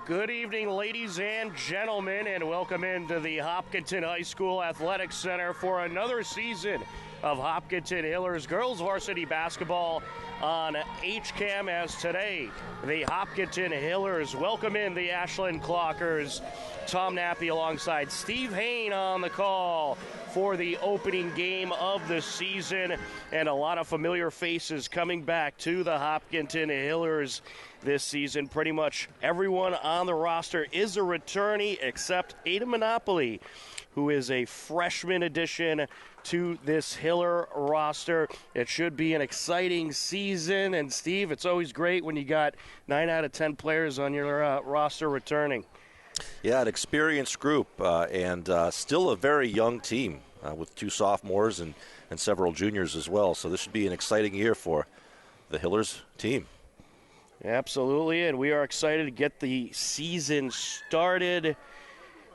Good evening, ladies and gentlemen, and welcome into the Hopkinton High School Athletic Center for another season of Hopkinton Hillers girls varsity basketball on HCAM. As today, the Hopkinton Hillers welcome in the Ashland Clockers. Tom Nappy alongside Steve Hain on the call for the opening game of the season, and a lot of familiar faces coming back to the Hopkinton Hillers this season. Pretty much everyone on the roster is a returnee except Ada Monopoly, who is a freshman addition to this Hiller roster. It should be an exciting season, and Steve, it's always great when you got 9 out of 10 players on your roster returning. Yeah, an experienced group and still a very young team with 2 sophomores and several juniors as well. So this should be an exciting year for the Hillers team. Absolutely, and we are excited to get the season started.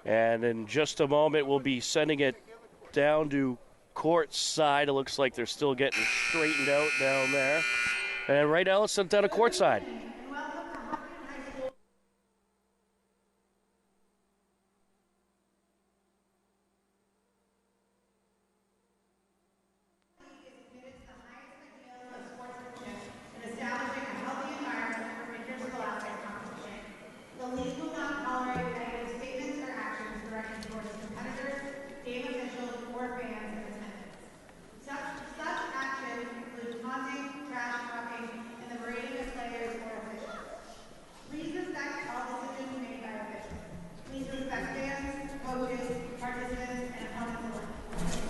And in just a moment, we'll be sending it down to court side. It looks like they're still getting straightened out down there. And right now, let's send it down to court side.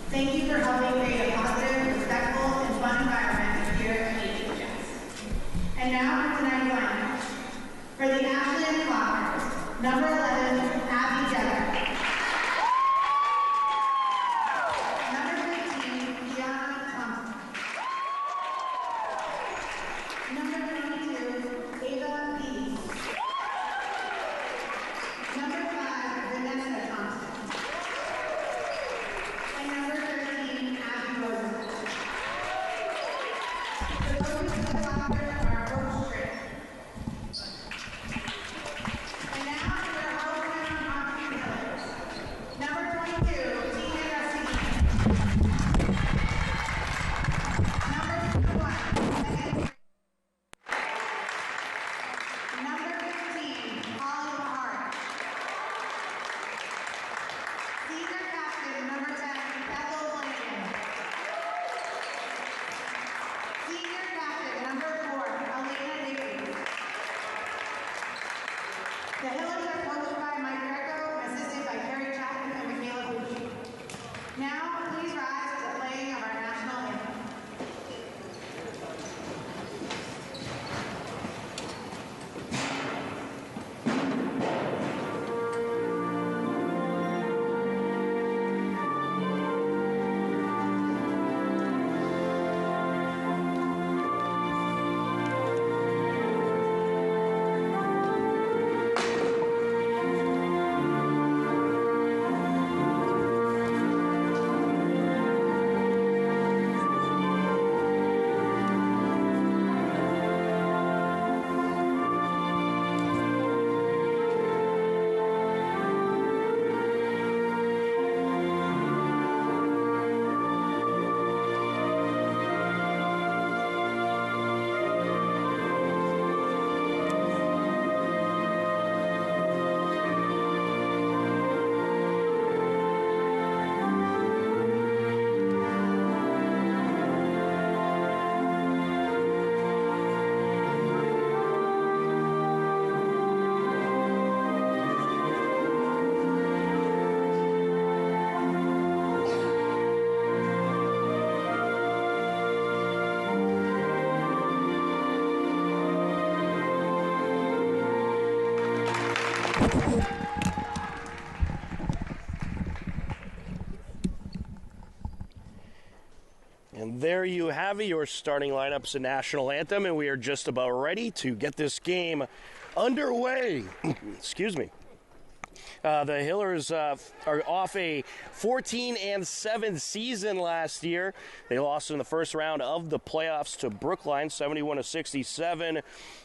Thank you for helping create a positive, respectful, and fun environment here at HHS. And now for tonight's lineup. For the Ashland Clockers, number 11, Abby Jetter. Number 15, Gianna Thompson. Number 22, Ava Pease. Number 5, Vanessa Thompson. And number 13, Abby Rosenthal. The coaches of the Clockers are Coach Trick. And now for our hometown Hopkinton Hillers. Number 22, Tina Garcia. Number 21, Megan. Number 15, Holly Hart. Senior captain, number 10, Bethel Blanken. Senior captain, number 4, Elena Dickey. The Hillers are coached by Mike Greco and assisted by Carrie Chapman and Michaela Bucci. Now, please rise to the playing of our national anthem. And there you have it, your starting lineups and national anthem, and we are just about ready to get this game underway. Excuse me. The Hillers are off a 14-7 season last year. They lost in the first round of the playoffs to Brookline, 71-67.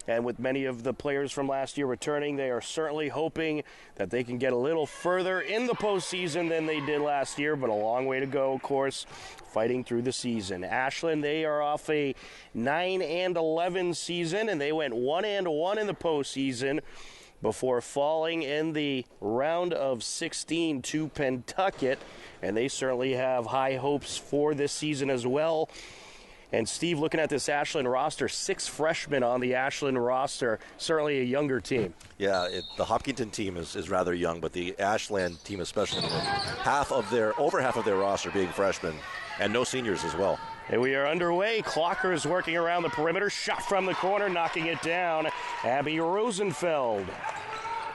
And with many of the players from last year returning, they are certainly hoping that they can get a little further in the postseason than they did last year, but a long way to go, of course, fighting through the season. Ashland, they are off a 9-11 season, and they went 1-1 in the postseason before falling in the round of 16 to Pentucket, and they certainly have high hopes for this season as well. And Steve, looking at this Ashland roster, 6 freshmen on the Ashland roster, certainly a younger team. Yeah, the Hopkinton team is rather young, but the Ashland team especially, with over half of their roster being freshmen, and no seniors as well. And we are underway. Clocker is working around the perimeter. Shot from the corner, knocking it down. Abby Rosenfeld.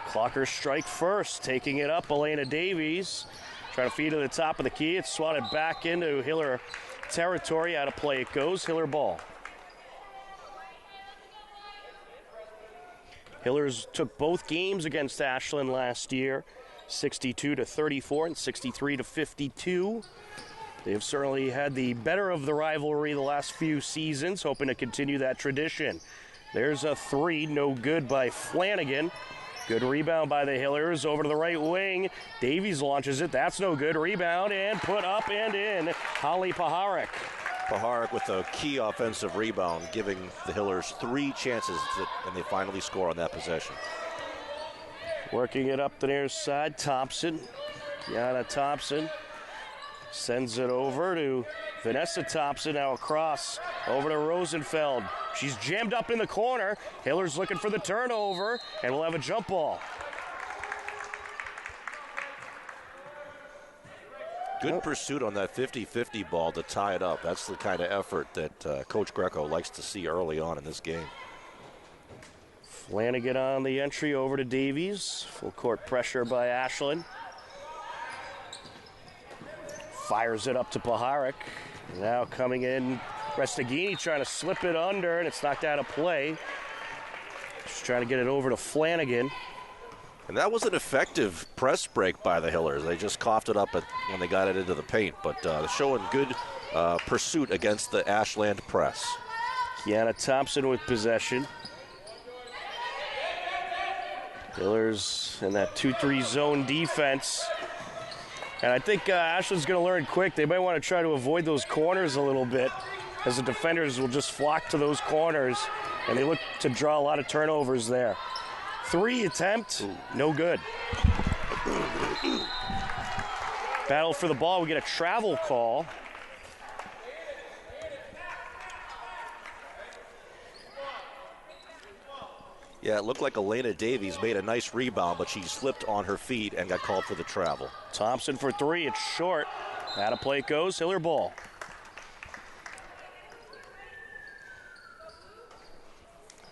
Clocker strike first, taking it up. Elena Davies trying to feed to the top of the key. It's swatted back into Hiller territory. Out of play it goes. Hiller ball. Hillers took both games against Ashland last year, 62-34 and 63-52. They've certainly had the better of the rivalry the last few seasons, hoping to continue that tradition. There's a 3, no good by Flanagan. Good rebound by the Hillers over to the right wing. Davies launches it. That's no good. Rebound and put up and in. Holly Paharik. Paharik with a key offensive rebound, giving the Hillers 3 chances, and they finally score on that possession. Working it up the near side. Thompson. Yana Thompson sends it over to Vanessa Thompson, now across over to Rosenfeld. She's jammed up in the corner. Hiller's looking for the turnover, and we'll have a jump ball. Good pursuit on that 50-50 ball to tie it up. That's the kind of effort that Coach Greco likes to see early on in this game. Flanagan on the entry over to Davies. Full court pressure by Ashland. Fires it up to Paharik. Now coming in, Restaghini trying to slip it under, and it's knocked out of play. Just trying to get it over to Flanagan. And that was an effective press break by the Hillers. They just coughed it up when they got it into the paint, but showing good pursuit against the Ashland press. Kiana Thompson with possession. Hillers in that 2-3 zone defense. And I think Ashland's going to learn quick. They might want to try to avoid those corners a little bit, as the defenders will just flock to those corners, and they look to draw a lot of turnovers there. 3 attempt, no good. Battle for the ball. We get a travel call. Yeah, it looked like Elena Davies made a nice rebound, but she slipped on her feet and got called for the travel. Thompson for 3. It's short. Out of play it goes. Hiller ball.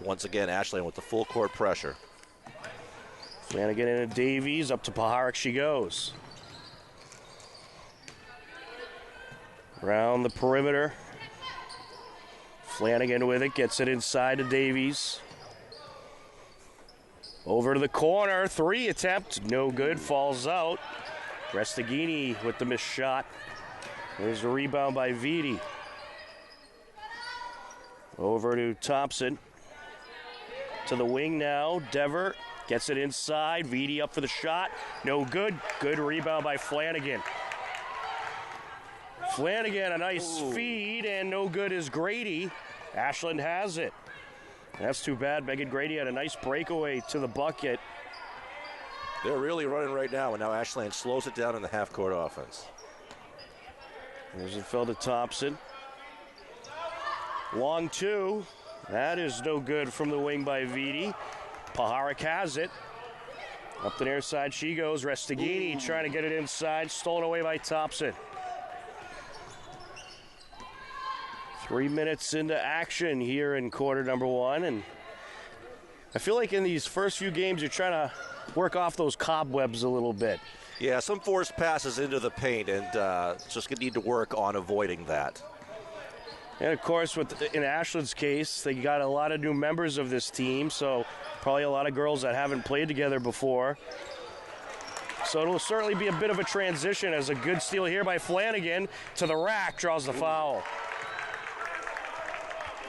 Once again, Ashland with the full court pressure. Flanagan into Davies. Up to Paharik she goes. Around the perimeter. Flanagan with it. Gets it inside to Davies. Over to the corner, 3 attempt, no good, falls out. Restaghini with the missed shot. There's the rebound by Vitti. Over to Thompson. To the wing now, Dever gets it inside. Vitti up for the shot, no good. Good rebound by Flanagan. Flanagan, a nice feed, and no good is Grady. Ashland has it. That's too bad. Megan Grady had a nice breakaway to the bucket. They're really running right now, and now Ashland slows it down in the half-court offense. Rosenfeld to Thompson. Long 2. That is no good from the wing by Vitti. Paharik has it. Up the near side she goes. Restaghini trying to get it inside. Stolen away by Thompson. 3 minutes into action here in quarter number 1, and I feel like in these first few games you're trying to work off those cobwebs a little bit. Yeah, some forced passes into the paint, and just going to need to work on avoiding that. And of course, in Ashland's case, they got a lot of new members of this team, so probably a lot of girls that haven't played together before. So it'll certainly be a bit of a transition as a good steal here by Flanagan to the rack, draws the foul.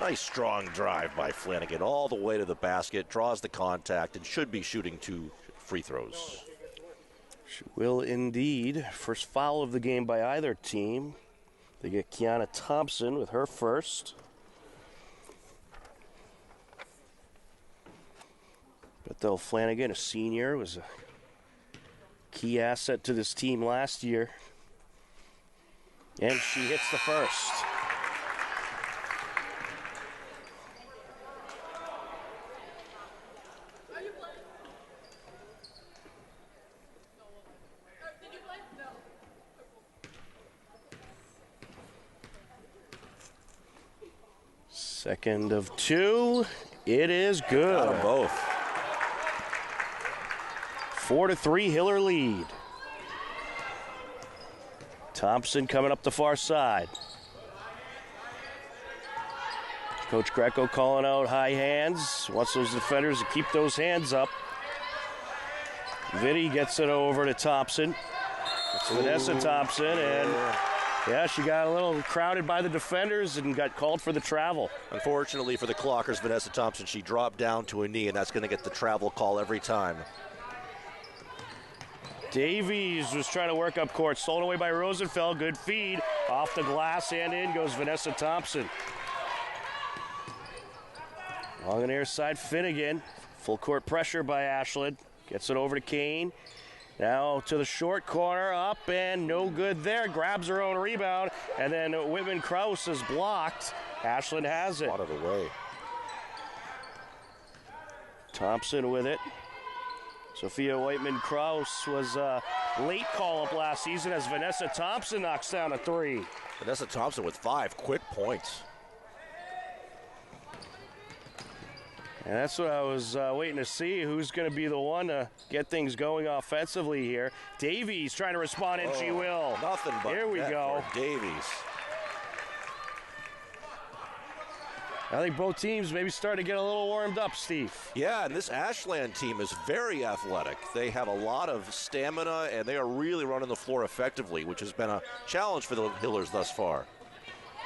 Nice strong drive by Flanagan all the way to the basket, draws the contact, and should be shooting 2 free throws. She will indeed. First foul of the game by either team. They get Kiana Thompson with her first. Bethel Flanagan, a senior, was a key asset to this team last year. And she hits the first. Second of 2. It is good. Got them both. 4-3 Hiller lead. Thompson coming up the far side. Coach Greco calling out high hands. Wants those defenders to keep those hands up. Vitti gets it over to Thompson. It's Vanessa Thompson, and yeah, she got a little crowded by the defenders and got called for the travel. Unfortunately for the Clockers, Vanessa Thompson, she dropped down to a knee, and that's going to get the travel call every time. Davies was trying to work up court. Stolen away by Rosenfeld. Good feed. Off the glass and in goes Vanessa Thompson. Along the near side, Finnegan. Full court pressure by Ashland. Gets it over to Kane. Now to the short corner. Up and no good there. Grabs her own rebound. And then Whitman Krause is blocked. Ashland has it. Out of the way. Thompson with it. Sophia Whiteman-Krause was a late call-up last season as Vanessa Thompson knocks down a 3. Vanessa Thompson with 5 quick points. And that's what I was waiting to see, who's going to be the one to get things going offensively here. Davies trying to respond, and she will. Nothing but here we go. Davies. I think both teams maybe starting to get a little warmed up, Steve. Yeah, and this Ashland team is very athletic. They have a lot of stamina, and they are really running the floor effectively, which has been a challenge for the Hillers thus far.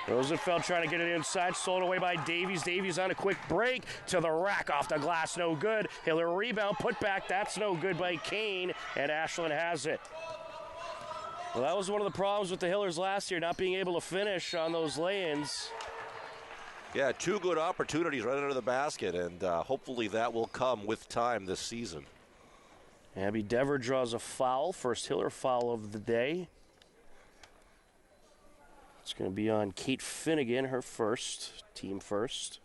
Rosenfeld trying to get it inside, stolen away by Davies. Davies on a quick break to the rack, off the glass, no good. Hiller rebound, put back, that's no good by Kane, and Ashland has it. Well, that was one of the problems with the Hillers last year, not being able to finish on those lay-ins. Yeah, 2 good opportunities right under the basket, and hopefully that will come with time this season. Abby Dever draws a foul, first Hiller foul of the day. It's going to be on Kate Finnegan, her first, team first.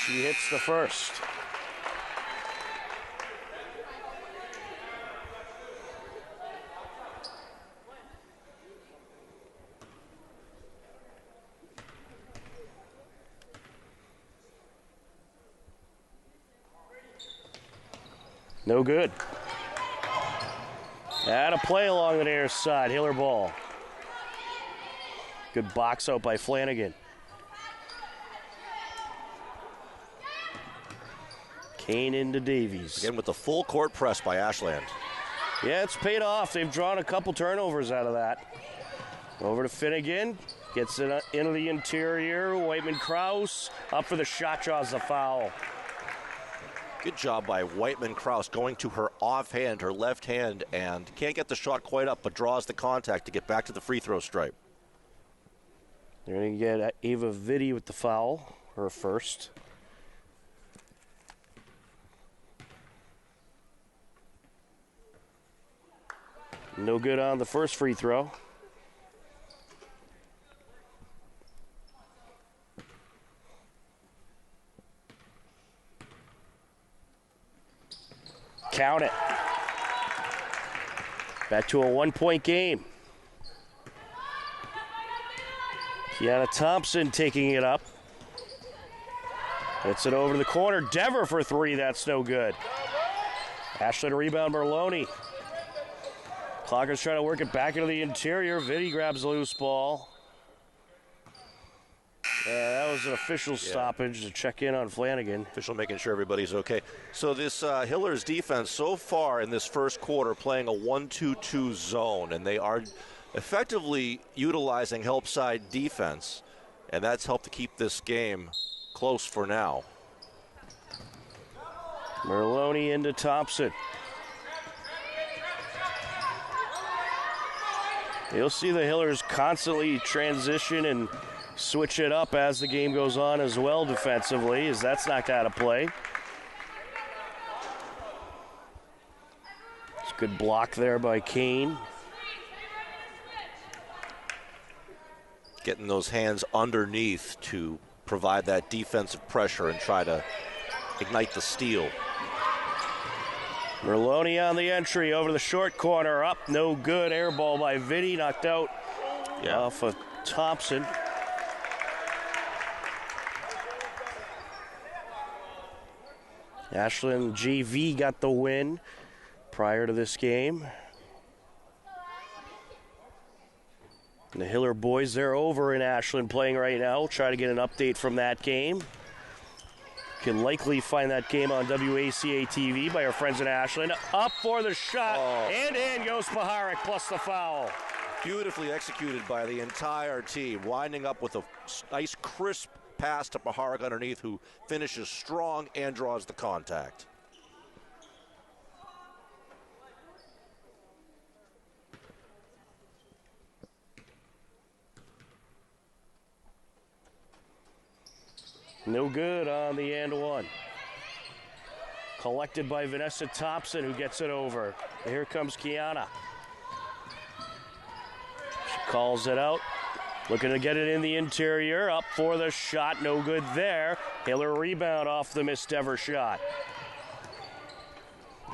She hits the first. No good. And a play along the near side. Hiller ball. Good box out by Flanagan. Kane into Davies. Again with the full court press by Ashland. Yeah, it's paid off. They've drawn a couple turnovers out of that. Over to Finnegan. Gets it into the interior. Whiteman-Krause up for the shot, draws the foul. Good job by Whiteman-Krause going to her offhand, her left hand, and can't get the shot quite up, but draws the contact to get back to the free throw stripe. They're going to get Ava Vitti with the foul, her first. No good on the first free throw. Count it. Back to a 1-point game. Kiana Thompson taking it up. Hits it over to the corner. Dever for 3. That's no good. Ashland rebound, Merloni. Clockers trying to work it back into the interior. Vitti grabs the loose ball. That was an official stoppage to check in on Flanagan. Official making sure everybody's okay. So this Hillers defense so far in this first quarter playing a 1-2-2 zone, and they are effectively utilizing help side defense, and that's helped to keep this game close for now. Merloni into Thompson. You'll see the Hillers constantly transition and switch it up as the game goes on as well defensively, as that's knocked out of play. It's a good block there by Kane. Getting those hands underneath to provide that defensive pressure and try to ignite the steal. Merloni on the entry over the short corner, up, no good. Air ball by Vitti, knocked out off of Thompson. Ashland GV got the win prior to this game. And the Hiller boys, they're over in Ashland playing right now. We'll try to get an update from that game. Can likely find that game on WACA TV by our friends in Ashland. Up for the shot, and in goes Paharic plus the foul. Beautifully executed by the entire team, winding up with a nice crisp pass to Paharic underneath, who finishes strong and draws the contact. No good on the and one. Collected by Vanessa Thompson, who gets it over. And here comes Kiana. She calls it out. Looking to get it in the interior. Up for the shot. No good there. Hiller rebound off the missed Dever shot.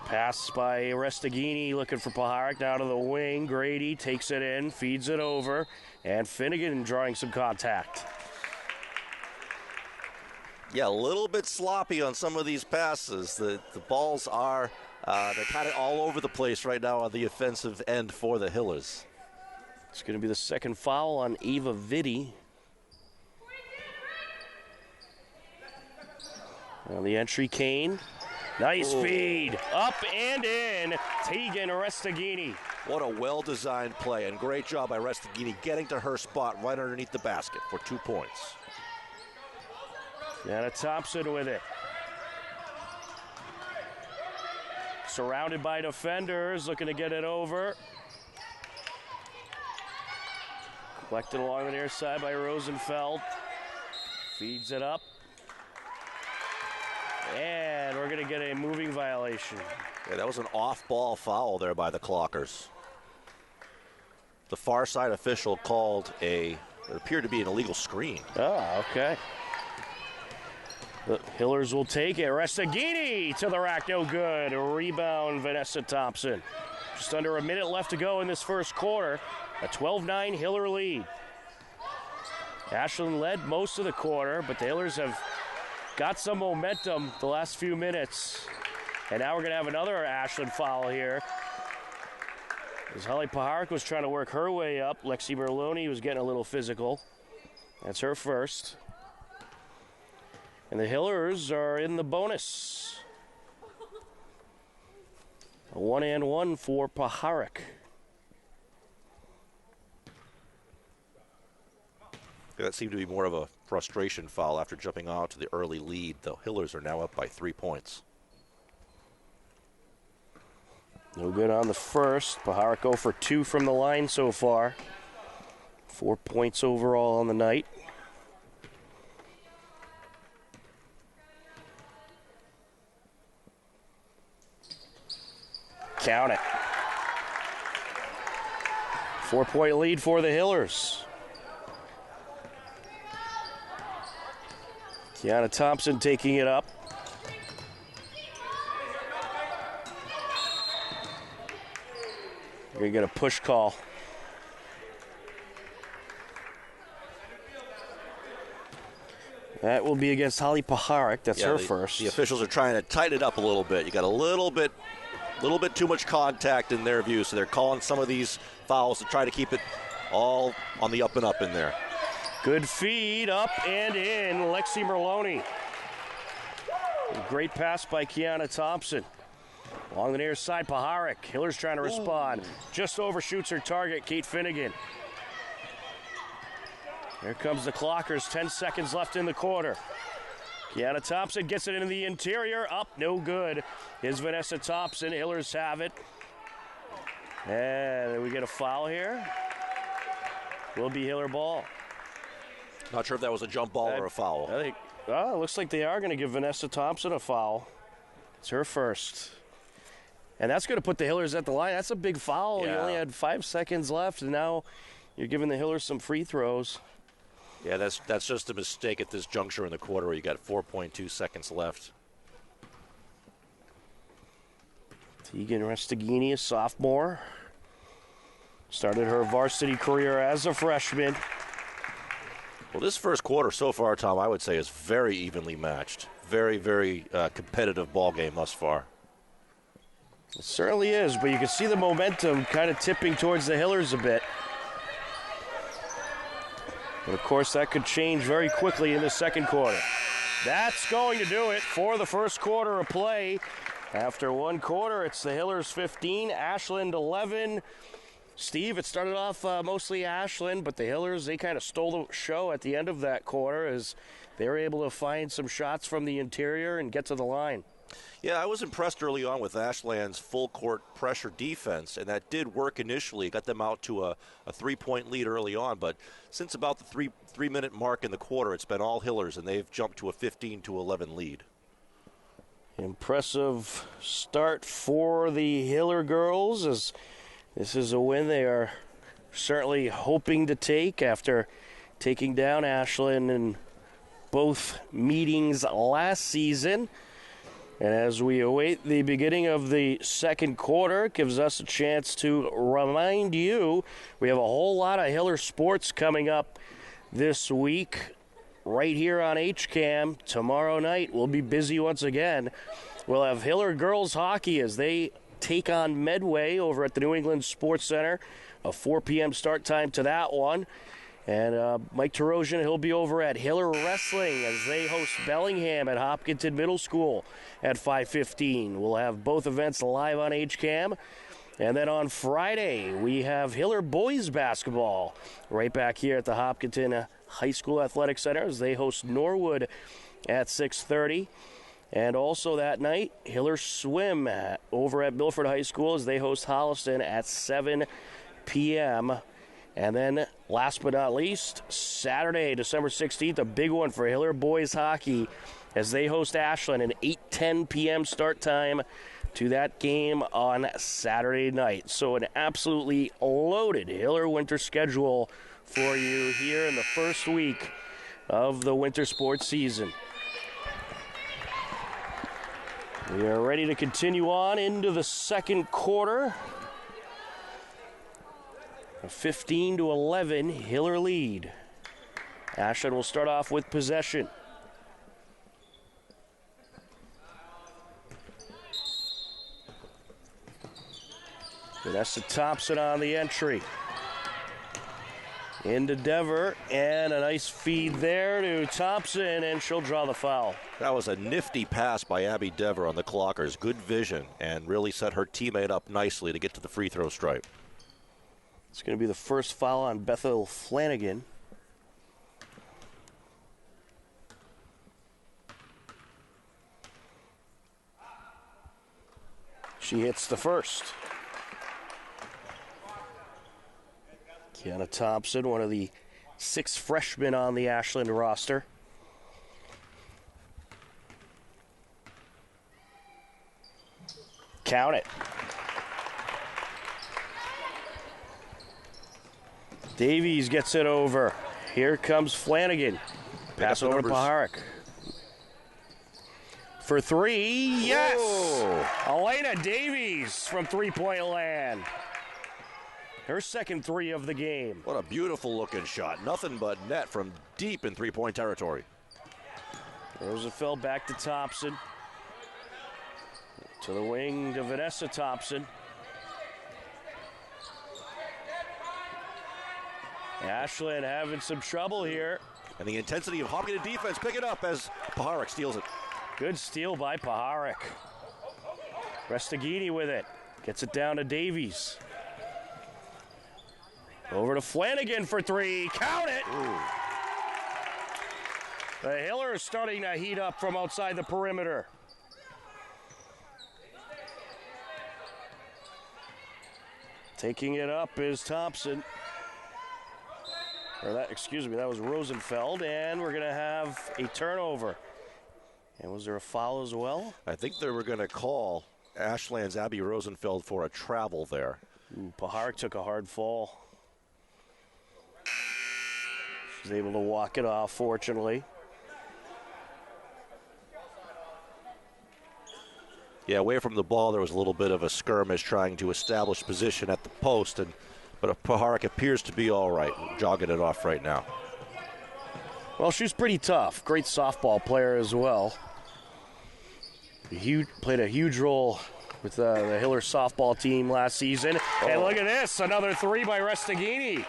Pass by Restaghini looking for Paharic. Down to the wing. Grady takes it in, feeds it over. And Finnegan drawing some contact. Yeah, a little bit sloppy on some of these passes. The balls are they're kind of all over the place right now on the offensive end for the Hillers. It's going to be the second foul on Eva Vitti. On the entry, Kane. Nice feed. Up and in. Tegan Restaghini. What a well-designed play, and great job by Restaghini getting to her spot right underneath the basket for 2 points. Anna Thompson with it. Surrounded by defenders, looking to get it over. Collected along the near side by Rosenfeld. Feeds it up. And we're going to get a moving violation. Yeah, that was an off-ball foul there by the Clockers. The far side official called it appeared to be an illegal screen. Oh, okay. The Hillers will take it. Restaghini to the rack, no good. A rebound, Vanessa Thompson. Just under a minute left to go in this first quarter. A 12-9 Hiller lead. Ashland led most of the quarter, but the Hillers have got some momentum the last few minutes. And now we're going to have another Ashland foul here. As Holly Paharic was trying to work her way up, Lexi Merloni was getting a little physical. That's her first. And the Hillers are in the bonus. A 1-and-1 for Paharic. That seemed to be more of a frustration foul after jumping out to the early lead. The Hillers are now up by 3 points. No good on the first. Paharic 0 for 2 from the line so far. 4 points overall on the night. Count it. 4-point lead for the Hillers. Kiana Thompson taking it up. We're going to get a push call. That will be against Holly Paharic. That's her first. The officials are trying to tighten it up a little bit. You got a little bit little bit too much contact in their view, so they're calling some of these fouls to try to keep it all on the up and up in there. Good feed, up and in, Lexi Merloni. Great pass by Kiana Thompson. Along the near side, Paharic. Hiller's trying to respond. Just overshoots her target, Kate Finnegan. Here comes the Clockers, 10 seconds left in the quarter. Kiana Thompson gets it into the interior, up, no good. Here's Vanessa Thompson, Hillers have it. And we get a foul here. Will be Hiller ball. Not sure if that was a jump ball or a foul. I think, it looks like they are going to give Vanessa Thompson a foul. It's her first. And that's going to put the Hillers at the line. That's a big foul. Yeah. You only had 5 seconds left, and now you're giving the Hillers some free throws. Yeah, that's just a mistake at this juncture in the quarter where you got 4.2 seconds left. Tegan Restaghini, a sophomore. Started her varsity career as a freshman. Well, this first quarter so far, Tom, I would say is very evenly matched. Very, very competitive ball game thus far. It certainly is, but you can see the momentum kind of tipping towards the Hillers a bit. But, of course, that could change very quickly in the second quarter. That's going to do it for the first quarter of play. After one quarter, it's the Hillers 15, Ashland 11. Steve, it started off mostly Ashland, but the Hillers, they kind of stole the show at the end of that quarter as they were able to find some shots from the interior and get to the line. Yeah, I was impressed early on with Ashland's full-court pressure defense, and that did work initially. It got them out to a 3-point lead early on, but since about the three-minute mark in the quarter, it's been all Hillers, and they've jumped to a 15-11 lead. Impressive start for the Hiller girls, as this is a win they are certainly hoping to take after taking down Ashland in both meetings last season. And as we await the beginning of the second quarter, it gives us a chance to remind you we have a whole lot of Hiller sports coming up this week right here on HCAM. Tomorrow night we'll be busy once again. We'll have Hiller girls hockey as they take on Medway over at the New England Sports Center. A 4 p.m. start time to that one. And Mike Terosian, he'll be over at Hiller Wrestling as they host Bellingham at Hopkinton Middle School at 5:15. We'll have both events live on HCAM. And then on Friday, we have Hiller boys basketball right back here at the Hopkinton High School Athletic Center as they host Norwood at 6:30. And also that night, Hiller swim over at Milford High School as they host Holliston at 7 p.m. And then, last but not least, Saturday, December 16th, a big one for Hiller boys hockey as they host Ashland, an 8:10 p.m. start time to that game on Saturday night. So an absolutely loaded Hiller winter schedule for you here in the first week of the winter sports season. We are ready to continue on into the second quarter. A 15-11 Hiller lead. Ashland will start off with possession. Vanessa Thompson on the entry. Into Dever, and a nice feed there to Thompson, and she'll draw the foul. That was a nifty pass by Abby Dever on the Clockers. Good vision, and really set her teammate up nicely to get to the free throw stripe. It's going to be the first foul on Bethel Flanagan. She hits the first. Kiana Thompson, one of the 6 freshmen on the Ashland roster. Count it. Davies gets it over. Here comes Flanagan. Pass over to Paharic. For 3, yes! Whoa. Elena Davies from three-point land. Her second 3 of the game. What a beautiful looking shot. Nothing but net from deep in three-point territory. Rosenfeld back to Thompson. To the wing to Vanessa Thompson. Ashland having some trouble here. And the intensity of Hopkins defense pick it up as Paharik steals it. Good steal by Paharik. Restagini with it. Gets it down to Davies. Over to Flanagan for three. Count it! Ooh. The Hillers starting to heat up from outside the perimeter. Taking it up is Thompson. That was Rosenfeld, and we're going to have a turnover. And was there a foul as well? I think they were going to call Ashland's Abby Rosenfeld for a travel there. Paharik took a hard fall. She's able to walk it off, fortunately. Yeah, away from the ball, there was a little bit of a skirmish trying to establish position at the post, but Paharik appears to be all right, jogging it off right now. Well, she's pretty tough. Great softball player as well. Played a huge role with the Hiller softball team last season. Oh. And look at this, another three by Restagini.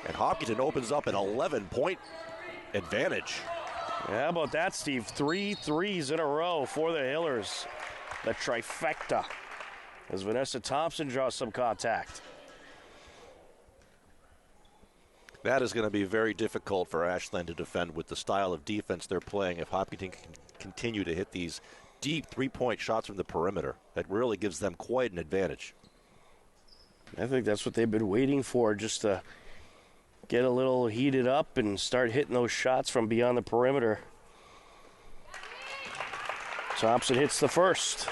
And Hopkinton opens up an 11-point advantage. How about that, Steve? 3 threes in a row for the Hillers. The trifecta as Vanessa Thompson draws some contact. That is going to be very difficult for Ashland to defend with the style of defense they're playing if Hopkinton can continue to hit these deep three-point shots from the perimeter. That really gives them quite an advantage. I think that's what they've been waiting for, just to get a little heated up and start hitting those shots from beyond the perimeter. Thompson hits the first.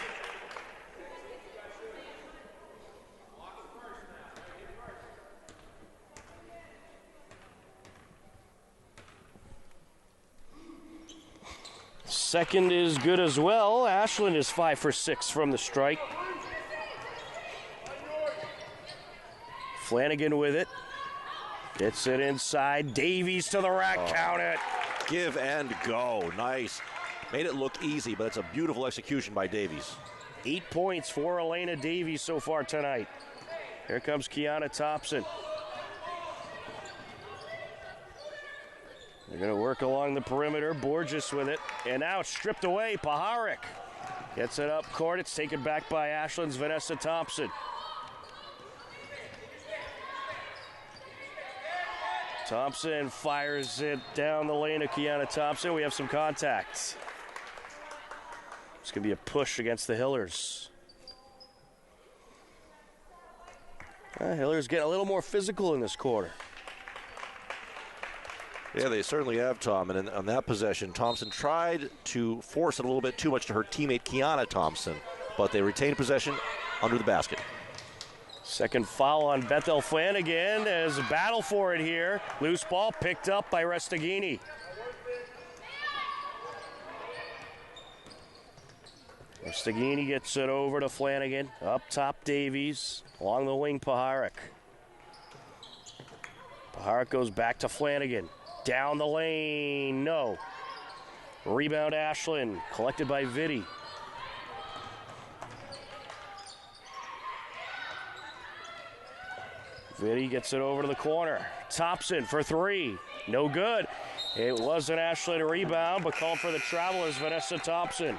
Second is good as well. Ashland is 5 for 6 from the strike. Flanagan with it. Gets it inside. Davies to the rack. Count it. Give and go. Nice. Made it look easy, but it's a beautiful execution by Davies. 8 points for Elena Davies so far tonight. Here comes Kiana Thompson. They're going to work along the perimeter. Borges with it. And now it's stripped away. Paharik gets it up court. It's taken back by Ashland's Vanessa Thompson. Thompson fires it down the lane of Kiana Thompson. We have some contacts. It's going to be a push against the Hillers. Hillers getting a little more physical in this quarter. Yeah, they certainly have, Tom. And on that possession, Thompson tried to force it a little bit too much to her teammate Kiana Thompson, but they retained possession under the basket. Second foul on Bethel Flanagan as a battle for it here. Loose ball picked up by Restagini. Restagini gets it over to Flanagan. Up top, Davies. Along the wing, Paharik. Paharik goes back to Flanagan. Down the lane, no. Rebound Ashland, collected by Vitti. Vitti gets it over to the corner. Thompson for three, no good. It was an Ashland rebound, but called for the Travelers, Vanessa Thompson.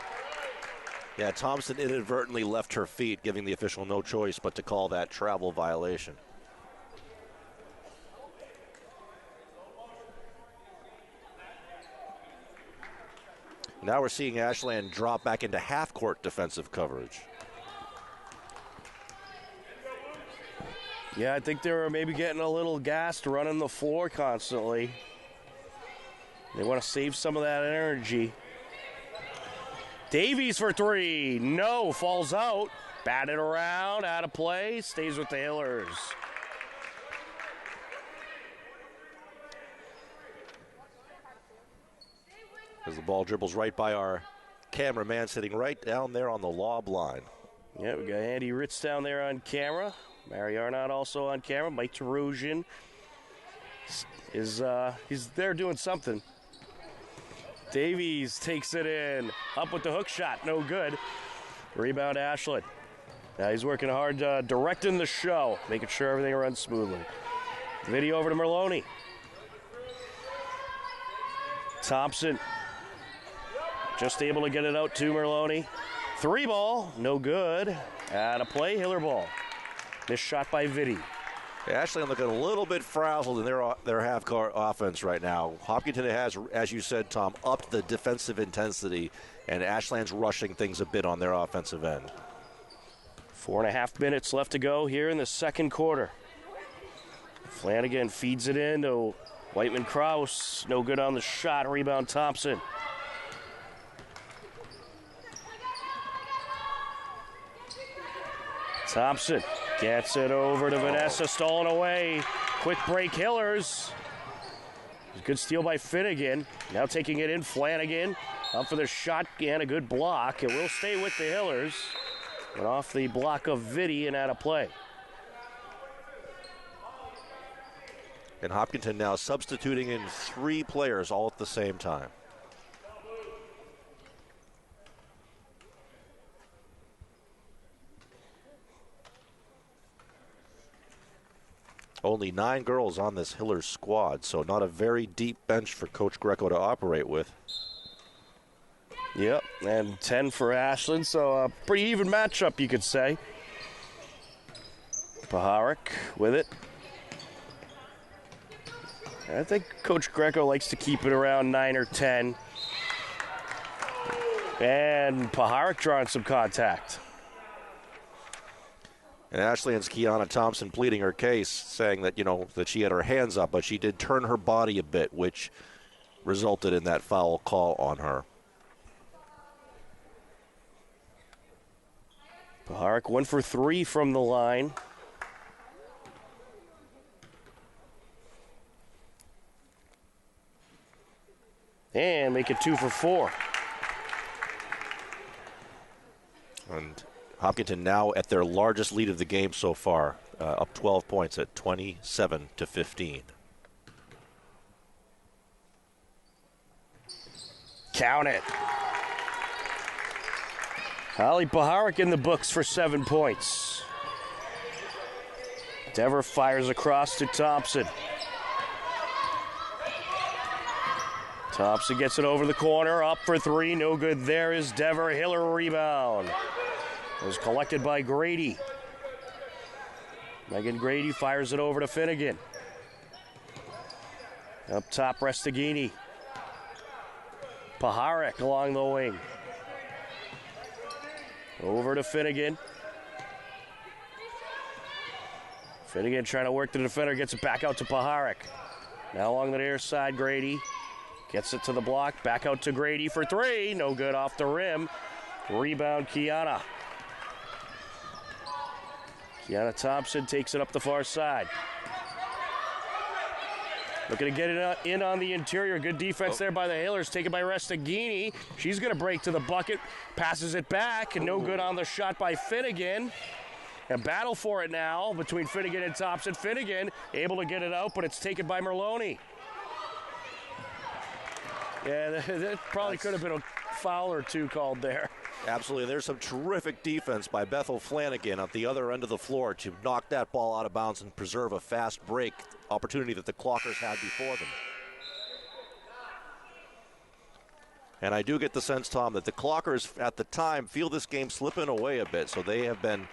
Yeah, Thompson inadvertently left her feet, giving the official no choice but to call that travel violation. Now we're seeing Ashland drop back into half-court defensive coverage. Yeah, I think they were maybe getting a little gassed running the floor constantly. They want to save some of that energy. Davies for three. No, falls out. Batted around, out of play, stays with the Hillers. As the ball dribbles right by our cameraman sitting right down there on the lob line. Yeah, we got Andy Ritz down there on camera. Mary Arnott also on camera. Mike Terosian is he's there doing something. Davies takes it in. Up with the hook shot. No good. Rebound Ashland. Now he's working hard, directing the show, making sure everything runs smoothly. Video over to Merlone. Thompson just able to get it out to Merlone. 3 ball, no good. Out of play, Hiller ball. Missed shot by Vitti. Ashland looking a little bit frazzled in their half-court offense right now. Hopkinton has, as you said, Tom, upped the defensive intensity, and Ashland's rushing things a bit on their offensive end. 4.5 minutes left to go here in the second quarter. Flanagan feeds it in to Whiteman-Kraus. No good on the shot. Rebound Thompson. Thompson gets it over to Vanessa, stolen away. Quick break, Hillers. Good steal by Finnegan. Now taking it in, Flanagan. Up for the shot and a good block. It will stay with the Hillers. But off the block of Vitti and out of play. And Hopkinton now substituting in 3 players all at the same time. Only 9 girls on this Hillers squad, so not a very deep bench for Coach Greco to operate with. Yep, and 10 for Ashland, so a pretty even matchup, you could say. Paharic with it. I think Coach Greco likes to keep it around 9 or 10. And Paharic drawing some contact. And Ashland's Kiana Thompson pleading her case, saying that, that she had her hands up, but she did turn her body a bit, which resulted in that foul call on her. Paharic 1 for 3 from the line. And make it 2 for 4. And Hopkinton now at their largest lead of the game so far, up 12 points at 27-15. Count it. Holly Paharic in the books for 7 points. Dever fires across to Thompson. Thompson gets it over the corner, up for 3, no good. There is Dever. Hiller rebound. It was collected by Grady. Megan Grady fires it over to Finnegan. Up top, Restaghini. Paharic along the wing. Over to Finnegan. Finnegan trying to work the defender, gets it back out to Paharic. Now along the near side, Grady. Gets it to the block, back out to Grady for 3. No good off the rim. Rebound, Kiana. Kiana Thompson takes it up the far side. Looking to get it in on the interior. Good defense there by the Hillers. Taken by Restaghini. She's going to break to the bucket. Passes it back. And no good on the shot by Finnegan. A battle for it now between Finnegan and Thompson. Finnegan able to get it out, but it's taken by Merlone. Yeah, that probably could have been a foul or 2 called there. Absolutely. There's some terrific defense by Bethel Flanagan at the other end of the floor to knock that ball out of bounds and preserve a fast break opportunity that the Clockers had before them. And I do get the sense, Tom, that the Clockers at the time feel this game slipping away a bit, so they have been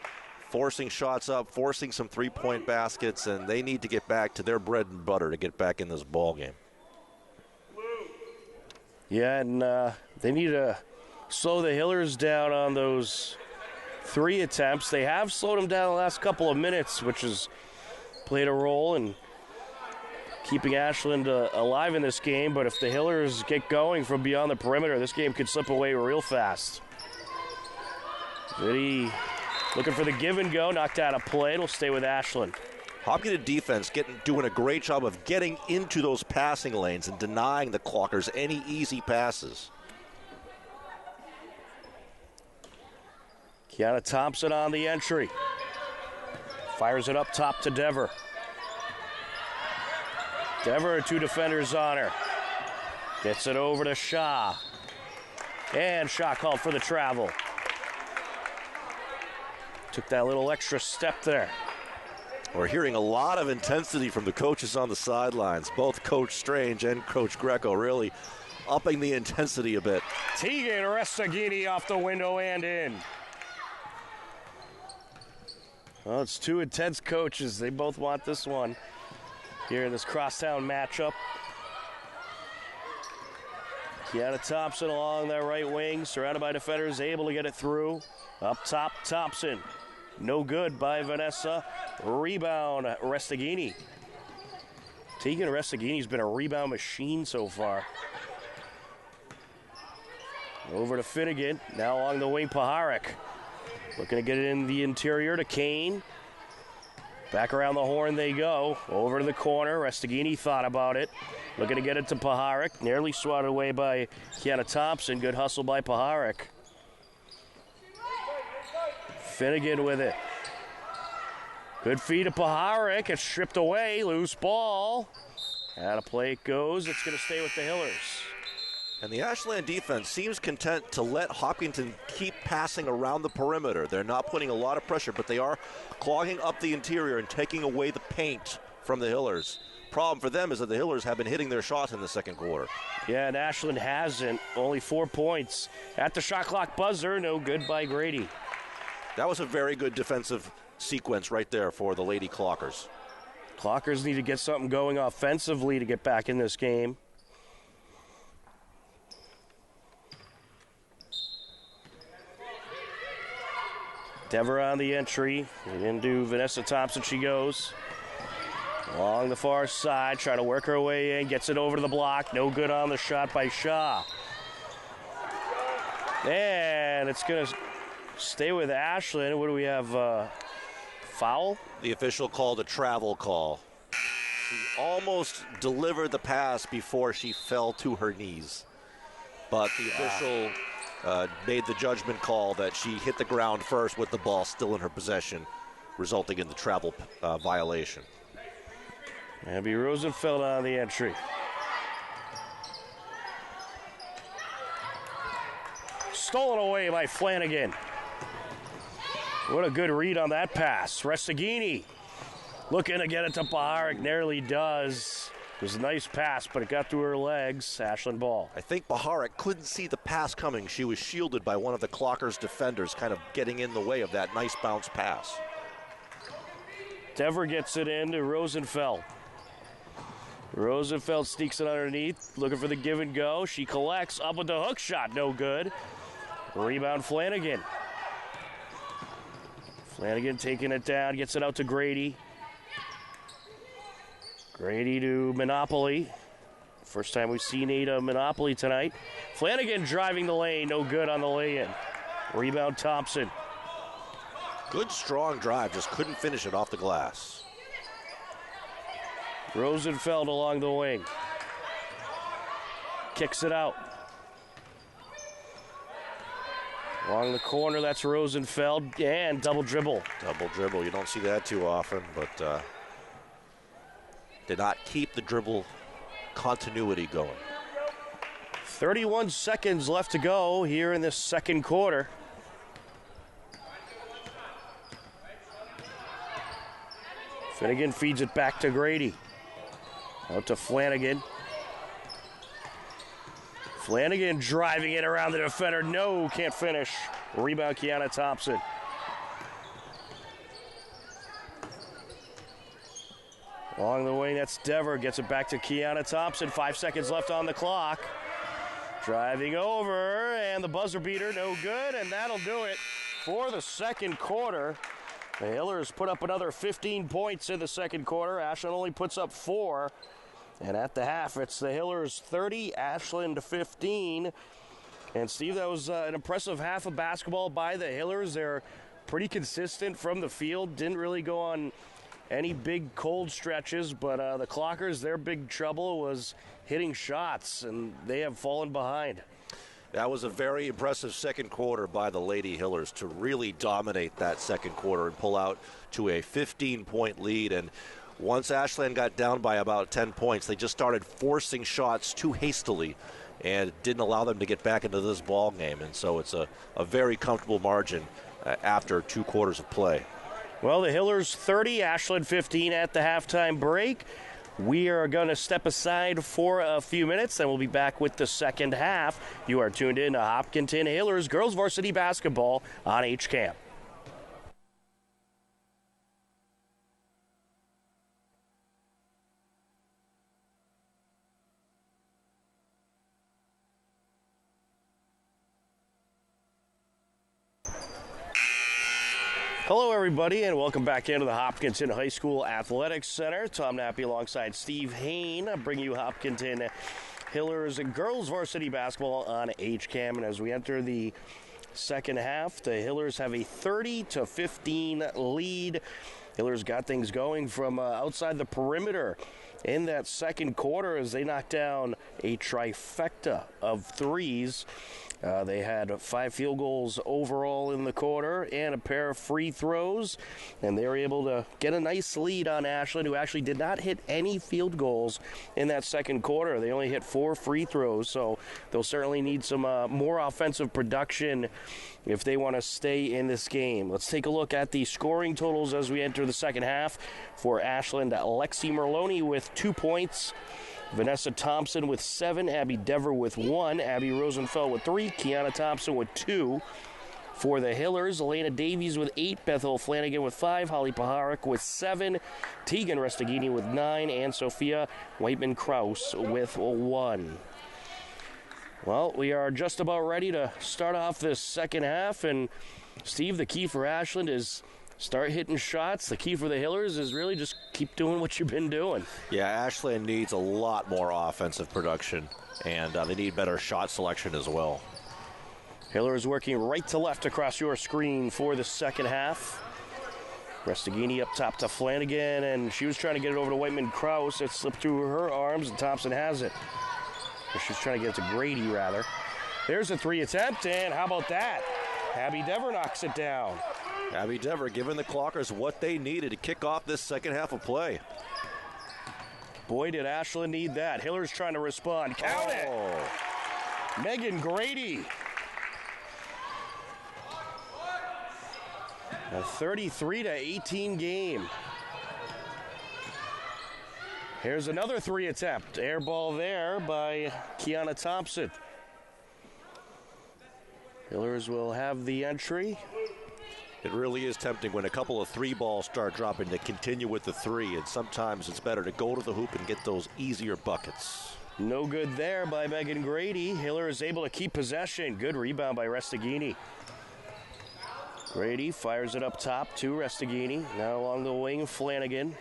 forcing shots up, forcing some three-point baskets, and they need to get back to their bread and butter to get back in this ball game. Yeah, and they need to slow the Hillers down on those 3 attempts. They have slowed them down the last couple of minutes, which has played a role in keeping Ashland alive in this game. But if the Hillers get going from beyond the perimeter, this game could slip away real fast. Vitti looking for the give and go, knocked out of play. It'll stay with Ashland. Hopkinton defense doing a great job of getting into those passing lanes and denying the Clockers any easy passes. Kiana Thompson on the entry. Fires it up top to Dever. Dever, 2 defenders on her. Gets it over to Shaw. And Shaw called for the travel. Took that little extra step there. We're hearing a lot of intensity from the coaches on the sidelines. Both Coach Strange and Coach Greco really upping the intensity a bit. Tegan Restaghini off the window and in. Well, it's two intense coaches. They both want this one here in this crosstown matchup. Kiana Thompson along that right wing, surrounded by defenders, able to get it through. Up top, Thompson. No good by Vanessa. Rebound, Restaghini. Tegan Restaghini's been a rebound machine so far. Over to Finnegan. Now along the wing, Paharik. Looking to get it in the interior to Kane. Back around the horn they go. Over to the corner. Restaghini thought about it. Looking to get it to Paharik. Nearly swatted away by Kiana Thompson. Good hustle by Paharik. Finnegan with it. Good feed to Paharik. It's stripped away. Loose ball. Out of play it goes. It's going to stay with the Hillers. And the Ashland defense seems content to let Hopkinton keep passing around the perimeter. They're not putting a lot of pressure, but they are clogging up the interior and taking away the paint from the Hillers. Problem for them is that the Hillers have been hitting their shots in the second quarter. Yeah, and Ashland hasn't. Only 4 points. At the shot clock buzzer, no good by Grady. That was a very good defensive sequence right there for the Lady Clockers. Clockers need to get something going offensively to get back in this game. Dever on the entry. Into Vanessa Thompson she goes. Along the far side, trying to work her way in. Gets it over to the block. No good on the shot by Shaw. And it's going to stay with Ashland. What do we have? Foul? The official called a travel call. She almost delivered the pass before she fell to her knees. But the official made the judgment call that she hit the ground first with the ball still in her possession, resulting in the travel violation. Abby Rosenfeld on the entry. Stolen away by Flanagan. What a good read on that pass. Restaghini looking to get it to Paharik. Nearly does. It was a nice pass, but it got through her legs. Ashland ball. I think Paharik couldn't see the pass coming. She was shielded by one of the Clockers' defenders, kind of getting in the way of that nice bounce pass. Dever gets it in to Rosenfeld. Rosenfeld sneaks it underneath, looking for the give and go. She collects, up with the hook shot, no good. Rebound Flanagan. Flanagan taking it down, gets it out to Grady. Grady to Monopoly. First time we've seen Ada Monopoly tonight. Flanagan driving the lane, no good on the lay-in. Rebound Thompson. Good strong drive, just couldn't finish it off the glass. Rosenfeld along the wing. Kicks it out. Along the corner, that's Rosenfeld, and double dribble. Double dribble, you don't see that too often, but did not keep the dribble continuity going. 31 seconds left to go here in this second quarter. Finnegan feeds it back to Grady. Out to Flanagan. Flanagan driving it around the defender. No, can't finish. Rebound Kiana Thompson. Along the wing, that's Dever. Gets it back to Kiana Thompson. 5 seconds left on the clock. Driving over, and the buzzer beater, no good, and that'll do it for the second quarter. The Hillers put up another 15 points in the second quarter. Ashland only puts up 4. And at the half, it's the Hillers 30, Ashland 15. And Steve, that was an impressive half of basketball by the Hillers. They're pretty consistent from the field. Didn't really go on any big cold stretches, but the Clockers, their big trouble was hitting shots, and they have fallen behind. That was a very impressive second quarter by the Lady Hillers to really dominate that second quarter and pull out to a 15-point lead. And once Ashland got down by about 10 points, they just started forcing shots too hastily, and it didn't allow them to get back into this ball game. And so it's a very comfortable margin after 2 quarters of play. Well, the Hillers 30, Ashland 15 at the halftime break. We are going to step aside for a few minutes, then we'll be back with the second half. You are tuned in to Hopkinton Hillers Girls Varsity Basketball on HCAM. Hello, everybody, and welcome back into the Hopkinton High School Athletics Center. Tom Nappy alongside Steve Hain, bringing you Hopkinton Hillers Girls Varsity Basketball on HCAM. And as we enter the second half, the Hillers have a 30-15 lead. Hillers got things going from outside the perimeter in that second quarter as they knocked down a trifecta of threes. They had 5 field goals overall in the quarter and a pair of free throws, and they were able to get a nice lead on Ashland, who actually did not hit any field goals in that second quarter. They only hit 4 free throws, so they'll certainly need some more offensive production if they want to stay in this game. Let's take a look at the scoring totals as we enter the second half. For Ashland, Lexi Merloni with 2 points, Vanessa Thompson with 7, Abby Dever with 1, Abby Rosenfeld with 3, Kiana Thompson with 2. For the Hillers, Elena Davies with 8, Bethel Flanagan with 5, Holly Paharik with 7, Tegan Restaghini with 9, and Sophia Whiteman-Kraus with 1. Well, we are just about ready to start off this second half, and Steve, the key for Ashland is start hitting shots. The key for the Hillers is really just keep doing what you've been doing. Yeah, Ashland needs a lot more offensive production, and they need better shot selection as well. Hillers working right to left across your screen for the second half. Restaghini up top to Flanagan, and she was trying to get it over to Whiteman-Kraus. It slipped through her arms, and Thompson has it. She's trying to get it to Grady, rather. There's a 3 attempt, and how about that? Abby Dever knocks it down. Abby Dever giving the Clockers what they needed to kick off this second half of play. Boy, did Ashland need that. Hillers trying to respond. Count it! Megan Grady. A 33-18 game. Here's another 3 attempt. Air ball there by Kiana Thompson. Hillers will have the entry. It really is tempting when a couple of 3 balls start dropping to continue with the 3, and sometimes it's better to go to the hoop and get those easier buckets. No good there by Megan Grady. Hiller is able to keep possession. Good rebound by Restaghini. Grady fires it up top to Restaghini. Now along the wing, Flanagan.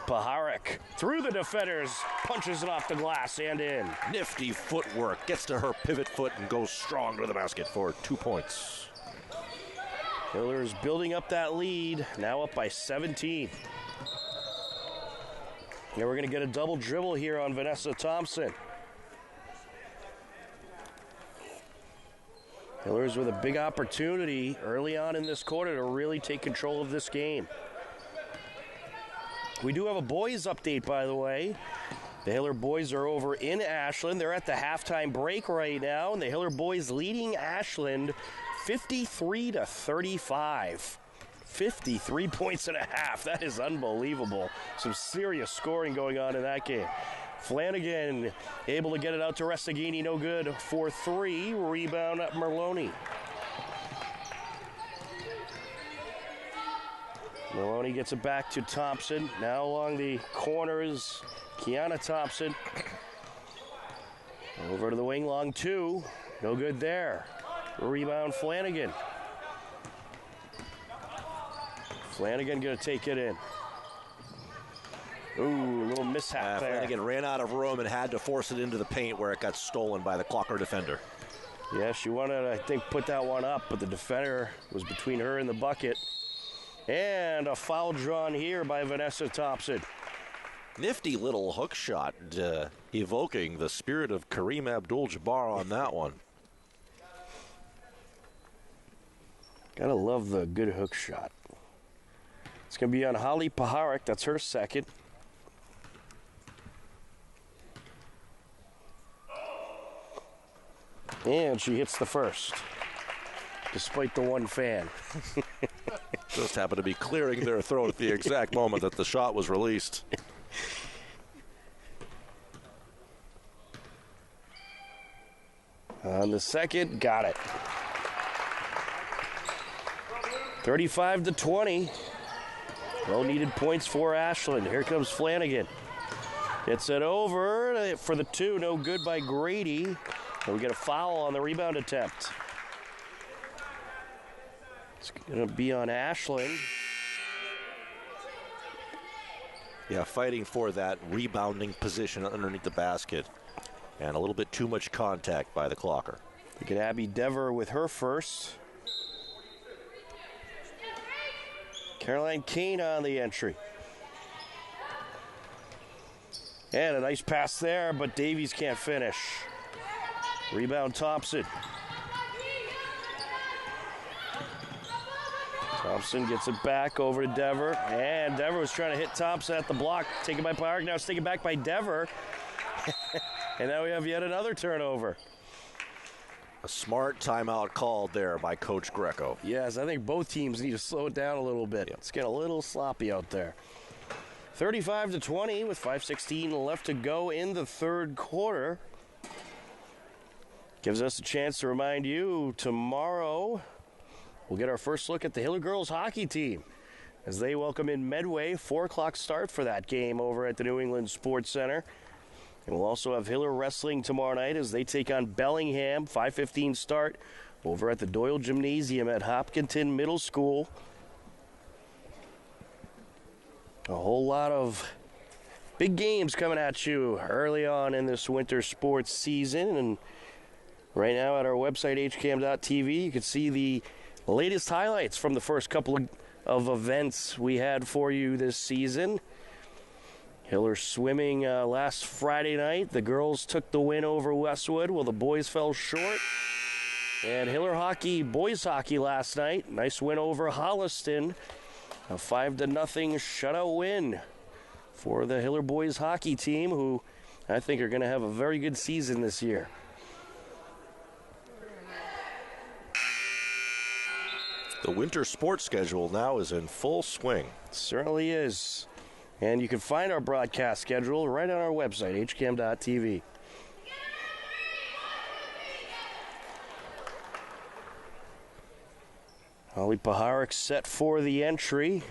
Paharik through the defenders, punches it off the glass and in. Nifty footwork, gets to her pivot foot and goes strong to the basket for 2 points. Hillers building up that lead, now up by 17. Now we're going to get a double dribble here on Vanessa Thompson. Hillers with a big opportunity early on in this quarter to really take control of this game. We do have a boys update, by the way. The Hiller boys are over in Ashland. They're at the halftime break right now, and the Hiller boys leading Ashland 53-35. 53 points and a half. That is unbelievable. Some serious scoring going on in that game. Flanagan able to get it out to Restaghini. No good for 3. Rebound at Merloni. Merloni gets it back to Thompson. Now along the corners, Kiana Thompson. Over to the wing, long 2. No good there. Rebound Flanagan. Flanagan going to take it in. Ooh, a little mishap there. Flanagan ran out of room and had to force it into the paint where it got stolen by the Clocker defender. Yeah, she wanted to, I think, put that one up, but the defender was between her and the bucket. And a foul drawn here by Vanessa Thompson. Nifty little hook shot, evoking the spirit of Kareem Abdul-Jabbar on that one. Gotta love the good hook shot. It's going to be on Holly Paharik. That's her second. And she hits the first, despite the one fan. Just happened to be clearing their throat at the exact moment that the shot was released. On the second, got it. 35-20. Well needed points for Ashland. Here comes Flanagan. Gets it over for the two. No good by Grady. And we get a foul on the rebound attempt. It's going to be on Ashland. Yeah, fighting for that rebounding position underneath the basket. And a little bit too much contact by the clocker. We get Abby Dever with her first. Caroline Kane on the entry. And a nice pass there, but Davies can't finish. Rebound Thompson. Thompson gets it back over to Dever. And Dever was trying to hit Thompson at the block. Taken by Park. Now it's taken back by Dever. And now we have yet another turnover. A smart timeout called there by Coach Greco. Yes, I think both teams need to slow it down a little bit. It's getting a little sloppy out there. 35-20 with 5:16 left to go in the third quarter. Gives us a chance to remind you, tomorrow we'll get our first look at the Hiller girls hockey team as they welcome in Medway. 4 o'clock start for that game over at the New England Sports Center. And we'll also have Hiller wrestling tomorrow night as they take on Bellingham. 5:15 start over at the Doyle Gymnasium at Hopkinton Middle School. A whole lot of big games coming at you early on in this winter sports season. And right now at our website, hcam.tv, you can see the latest highlights from the first couple of events we had for you this season. Hiller swimming last Friday night. The girls took the win over Westwood while the boys fell short. And Hiller hockey, boys hockey last night. Nice win over Holliston. A 5-0 shutout win for the Hiller boys hockey team, who I think are going to have a very good season this year. The winter sports schedule now is in full swing. Certainly is. And you can find our broadcast schedule right on our website, hcam.tv. Holly Paharik set for the entry.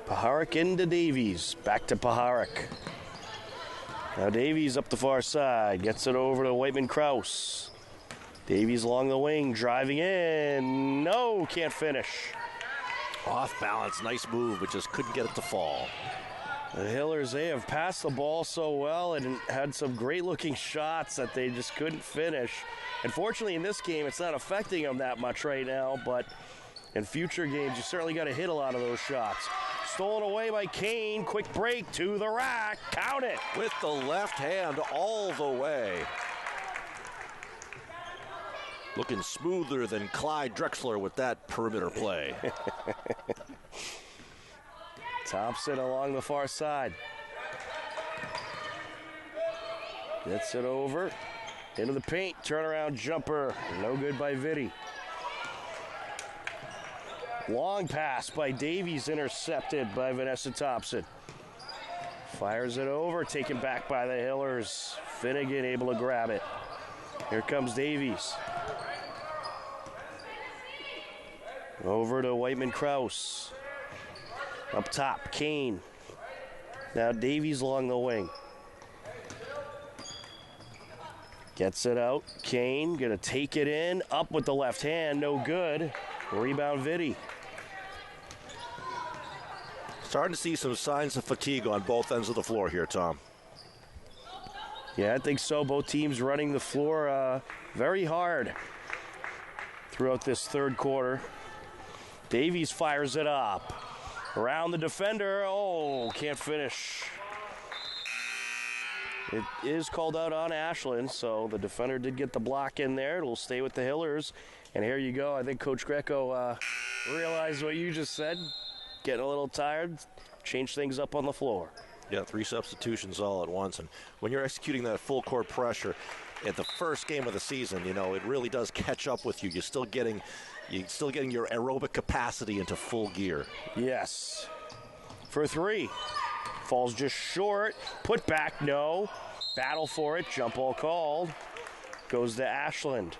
Paharik into Davies. Back to Paharik. Now Davies up the far side. Gets it over to Whiteman-Kraus. Davies along the wing, driving in. No, can't finish. Off balance, nice move, but just couldn't get it to fall. The Hillers, they have passed the ball so well and had some great-looking shots that they just couldn't finish. Unfortunately, in this game, it's not affecting them that much right now, but in future games, you certainly got to hit a lot of those shots. Stolen away by Kane. Quick break to the rack. Count it. With the left hand all the way. Looking smoother than Clyde Drexler with that perimeter play. Thompson along the far side. Gets it over. Into the paint. Turnaround jumper. No good by Vitti. Long pass by Davies, intercepted by Vanessa Thompson. Fires it over. Taken back by the Hillers. Finnegan able to grab it. Here comes Davies. Over to Whiteman-Kraus. Up top, Kane. Now Davies along the wing. Gets it out. Kane gonna take it in. Up with the left hand, no good. Rebound Vitti. Starting to see some signs of fatigue on both ends of the floor here, Tom. Yeah, I think so. Both teams running the floor very hard throughout this third quarter. Davies fires it up. Around the defender. Oh, can't finish. It is called out on Ashland, so the defender did get the block in there. It'll stay with the Hillers. And here you go. I think Coach Greco realized what you just said. Getting a little tired. Change things up on the floor. Yeah, 3 substitutions all at once. And when you're executing that full court pressure at the first game of the season, you know, it really does catch up with you. You're still getting your aerobic capacity into full gear. Yes. For 3. Falls just short. Put back, no. Battle for it. Jump ball called. Goes to Ashland.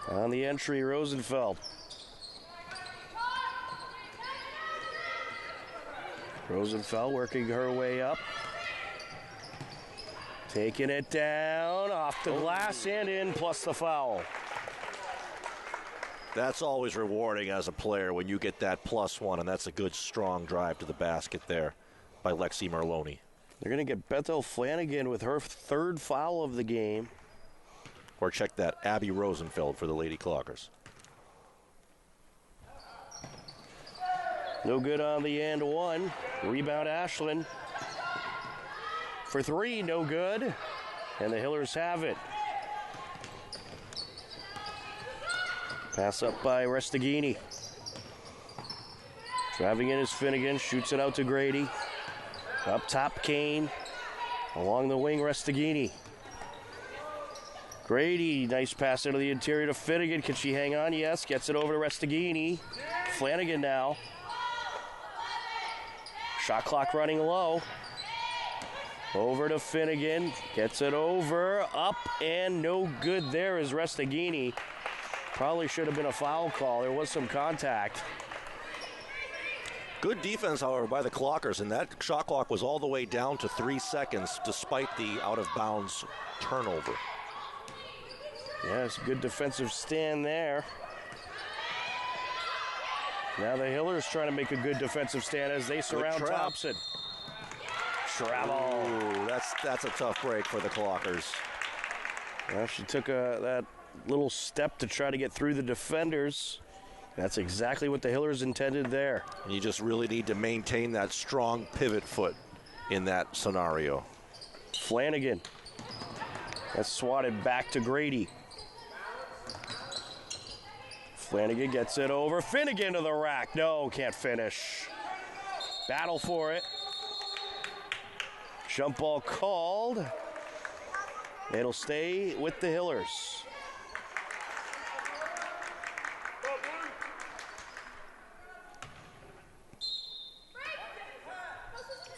On the entry, Rosenfeld. Rosenfeld working her way up. Taking it down, off the glass and in, plus the foul. That's always rewarding as a player when you get that +1, and that's a good, strong drive to the basket there by Lexi Merloni. They're going to get Bethel Flanagan with her 3rd foul of the game. Or check that, Abby Rosenfeld for the Lady Clockers. No good on the and 1. Rebound Ashland. For 3, no good. And the Hillers have it. Pass up by Restaghini. Driving in is Finnegan. Shoots it out to Grady. Up top, Kane. Along the wing, Restaghini. Grady, nice pass into the interior to Finnegan. Can she hang on? Yes. Gets it over to Restaghini. Flanagan now. Shot clock running low. Over to Finnegan. Gets it over. Up and no good there is Restaghini. Probably should have been a foul call. There was some contact. Good defense, however, by the Clockers, and that shot clock was all the way down to 3 seconds despite the out-of-bounds turnover. Yes, good defensive stand there. Now the Hillers trying to make a good defensive stand as they surround Thompson. Travel. Ooh, that's a tough break for the Clockers. Well, she took that little step to try to get through the defenders. That's exactly what the Hillers intended there. You just really need to maintain that strong pivot foot in that scenario. Flanagan. That's swatted back to Grady. Flanagan gets it over. Finnegan to the rack. No, can't finish. Battle for it. Jump ball called. It'll stay with the Hillers.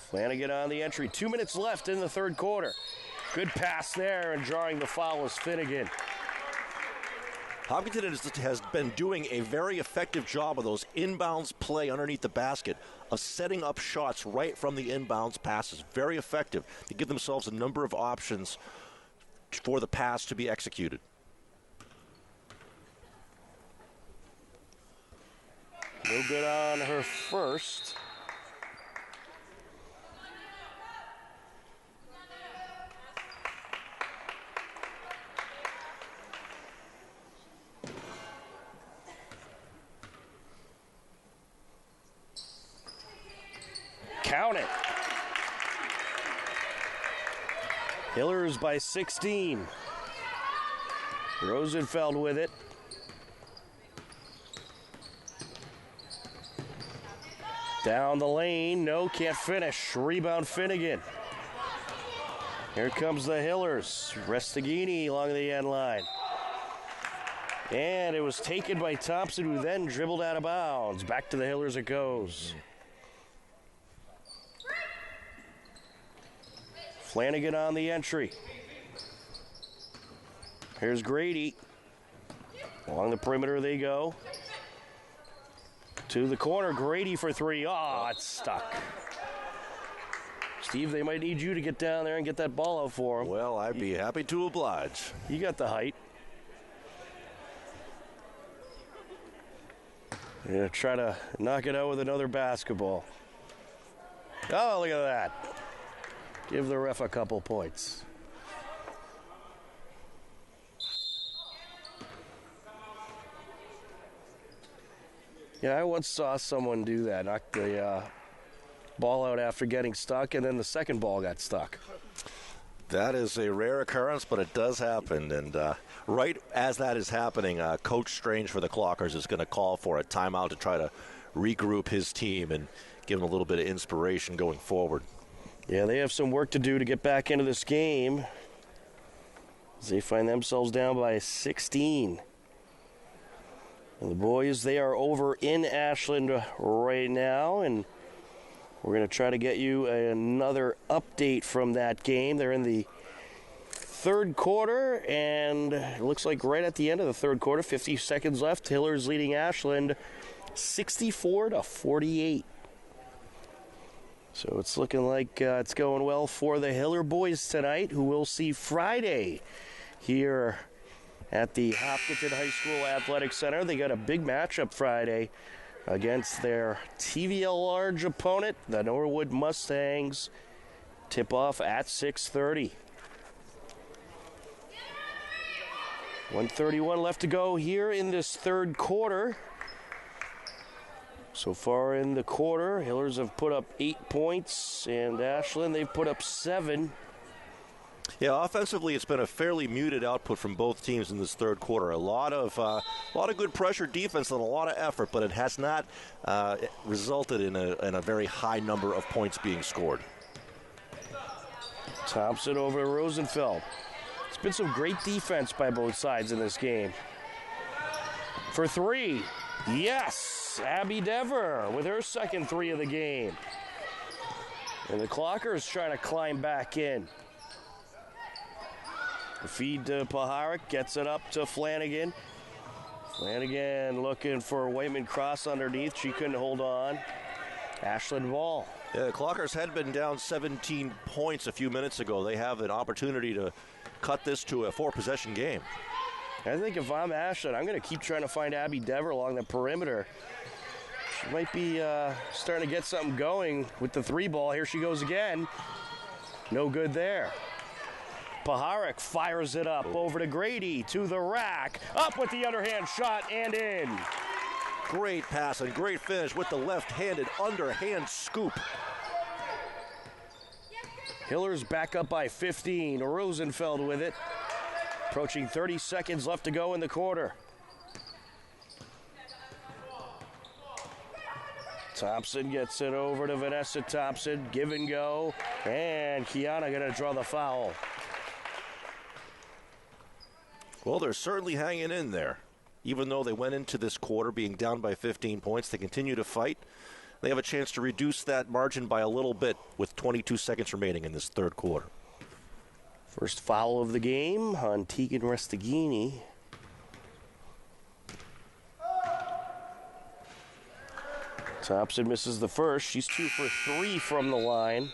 Flanagan on the entry. 2 minutes left in the 3rd quarter. Good pass there, and drawing the foul is Finnegan. Hopkinton has been doing a very effective job of those inbounds play underneath the basket, of setting up shots right from the inbounds passes. Very effective. They give themselves a number of options for the pass to be executed. No good on her first. Count it. Hillers by 16. Rosenfeld with it. Down the lane. No, can't finish. Rebound Finnegan. Here comes the Hillers. Restaghini along the end line. And it was taken by Thompson, who then dribbled out of bounds. Back to the Hillers it goes. Flanagan on the entry. Here's Grady. Along the perimeter they go. To the corner, Grady for 3. Oh, it's stuck. Steve, they might need you to get down there and get that ball out for them. Well, I'd be happy to oblige. You got the height. You're going to try to knock it out with another basketball. Oh, look at that. Give the ref a couple points. Yeah, I once saw someone do that, knock the ball out after getting stuck, and then the second ball got stuck. That is a rare occurrence, but it does happen. And right as that is happening, Coach Strange for the Clockers is going to call for a timeout to try to regroup his team and give them a little bit of inspiration going forward. Yeah, they have some work to do to get back into this game as they find themselves down by 16. And the boys, they are over in Ashland right now, and we're going to try to get you another update from that game. They're in the third quarter, and it looks like right at the end of the third quarter, 50 seconds left, Hillers leading Ashland 64-48. So it's looking like it's going well for the Hiller boys tonight, who we'll see Friday here at the Hopkinton High School Athletic Center. They got a big matchup Friday against their TVL large opponent, the Norwood Mustangs. Tip-off at 6:30. 1:31 left to go here in this third quarter. So far in the quarter, Hillers have put up 8 points, and Ashland, they've put up 7. Yeah, offensively, it's been a fairly muted output from both teams in this third quarter. A lot of good pressure defense and a lot of effort, but it has not resulted in a very high number of points being scored. Thompson over to Rosenfeld. It's been some great defense by both sides in this game. For three, yes, Abby Dever with her second three of the game. And the Clockers trying to climb back in. The feed to Paharic, gets it up to Flanagan. Flanagan looking for Whiteman Cross underneath. She couldn't hold on. Ashland ball. Yeah, the Clockers had been down 17 points a few minutes ago. They have an opportunity to cut this to a 4-possession game. I think if I'm Ashland, I'm going to keep trying to find Abby Dever along the perimeter. She might be starting to get something going with the three ball. Here she goes again. No good there. Paharic fires it up over to Grady, to the rack, up with the underhand shot and in. Great pass and great finish with the left-handed underhand scoop. Hillers back up by 15. Rosenfeld with it. Approaching 30 seconds left to go in the quarter. Thompson gets it over to Vanessa Thompson. Give and go. And Kiana going to draw the foul. Well, they're certainly hanging in there. Even though they went into this quarter being down by 15 points, they continue to fight. They have a chance to reduce that margin by a little bit with 22 seconds remaining in this third quarter. First foul of the game on Tegan Restaghini. Thompson misses the first. She's 2 for 3 from the line.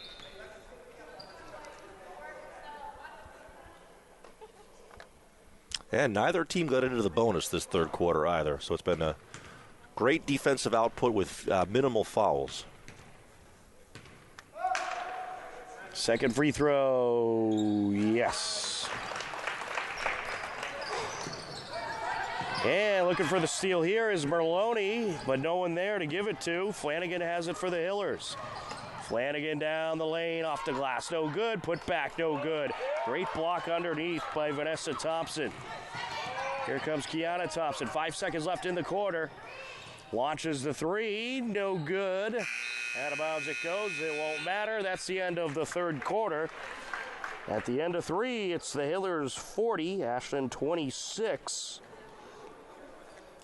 And neither team got into the bonus this third quarter either. So it's been a great defensive output with minimal fouls. Second free throw, yes. And looking for the steal here is Merloni, but no one there to give it to. Flanagan has it for the Hillers. Flanagan down the lane, off the glass, no good. Put back, no good. Great block underneath by Vanessa Thompson. Here comes Kiana Thompson. 5 seconds left in the quarter. Launches the three, no good. Out of bounds it goes, it won't matter. That's the end of the third quarter. At the end of three, it's the Hillers 40, Ashland 26.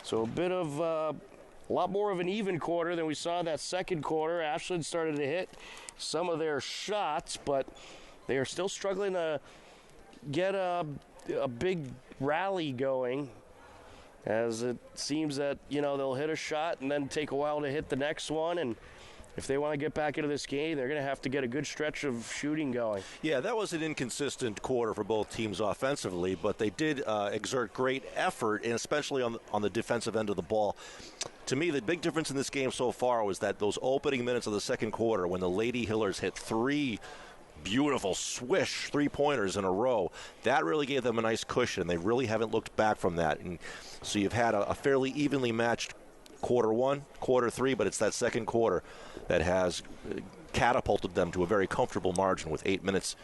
So a bit of a lot more of an even quarter than we saw in that second quarter. Ashland started to hit some of their shots, but they are still struggling to get a big rally going, as it seems that, they'll hit a shot and then take a while to hit the next one. And if they want to get back into this game, they're going to have to get a good stretch of shooting going. Yeah, that was an inconsistent quarter for both teams offensively, but they did exert great effort, and especially on the defensive end of the ball. To me, the big difference in this game so far was that those opening minutes of the second quarter, when the Lady Hillers hit 3 beautiful swish 3-pointers in a row, that really gave them a nice cushion. They really haven't looked back from that. And so you've had a fairly evenly matched quarter one, quarter three, but it's that second quarter that has catapulted them to a very comfortable margin with 8 minutes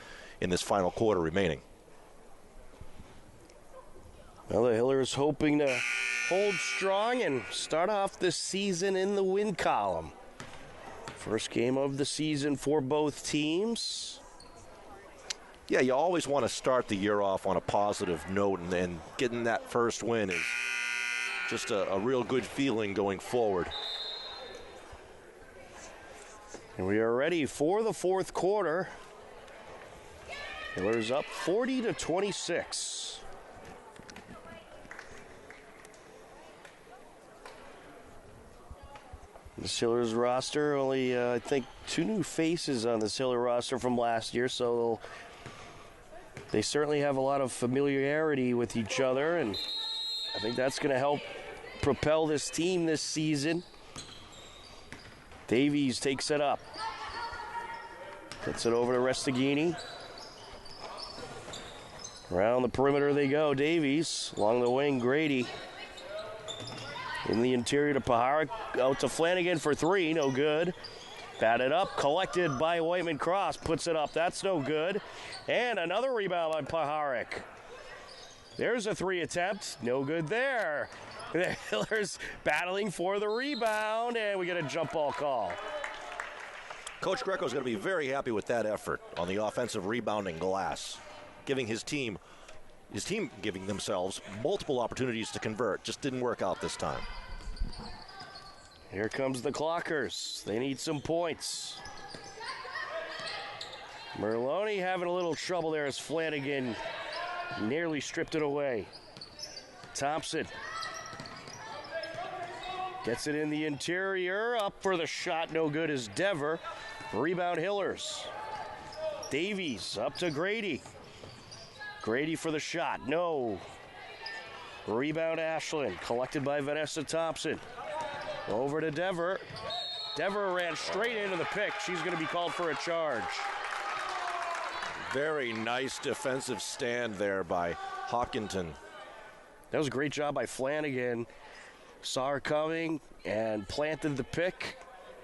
in this final quarter remaining. Well, the Hillers hoping to hold strong and start off the season in the win column. First game of the season for both teams. Yeah, you always want to start the year off on a positive note, and getting that first win is just a real good feeling going forward. And we are ready for the fourth quarter. Hillers up 40-26. The Hillers roster, only I think 2 new faces on the Hiller roster from last year, so they certainly have a lot of familiarity with each other, and I think that's going to help propel this team this season. Davies takes it up. Gets it over to Restaghini. Around the perimeter they go. Davies along the wing. Grady in the interior to Paharic. Out to Flanagan for 3. No good. Batted up. Collected by Whiteman Cross. Puts it up. That's no good. And another rebound on Paharic. There's a 3 attempt. No good there. The Hillers battling for the rebound, and we get a jump ball call. Coach Greco's going to be very happy with that effort on the offensive rebounding glass, giving his team giving themselves multiple opportunities to convert. Just didn't work out this time. Here comes the Clockers. They need some points. Merloni having a little trouble there as Flanagan nearly stripped it away. Thompson gets it in the interior. Up for the shot. No good is Dever. Rebound Hillers. Davies up to Grady. Grady for the shot. No. Rebound Ashland. Collected by Vanessa Thompson. Over to Dever. Dever ran straight into the pick. She's going to be called for a charge. Very nice defensive stand there by Hopkinton. That was a great job by Flanagan. Saw her coming and planted the pick,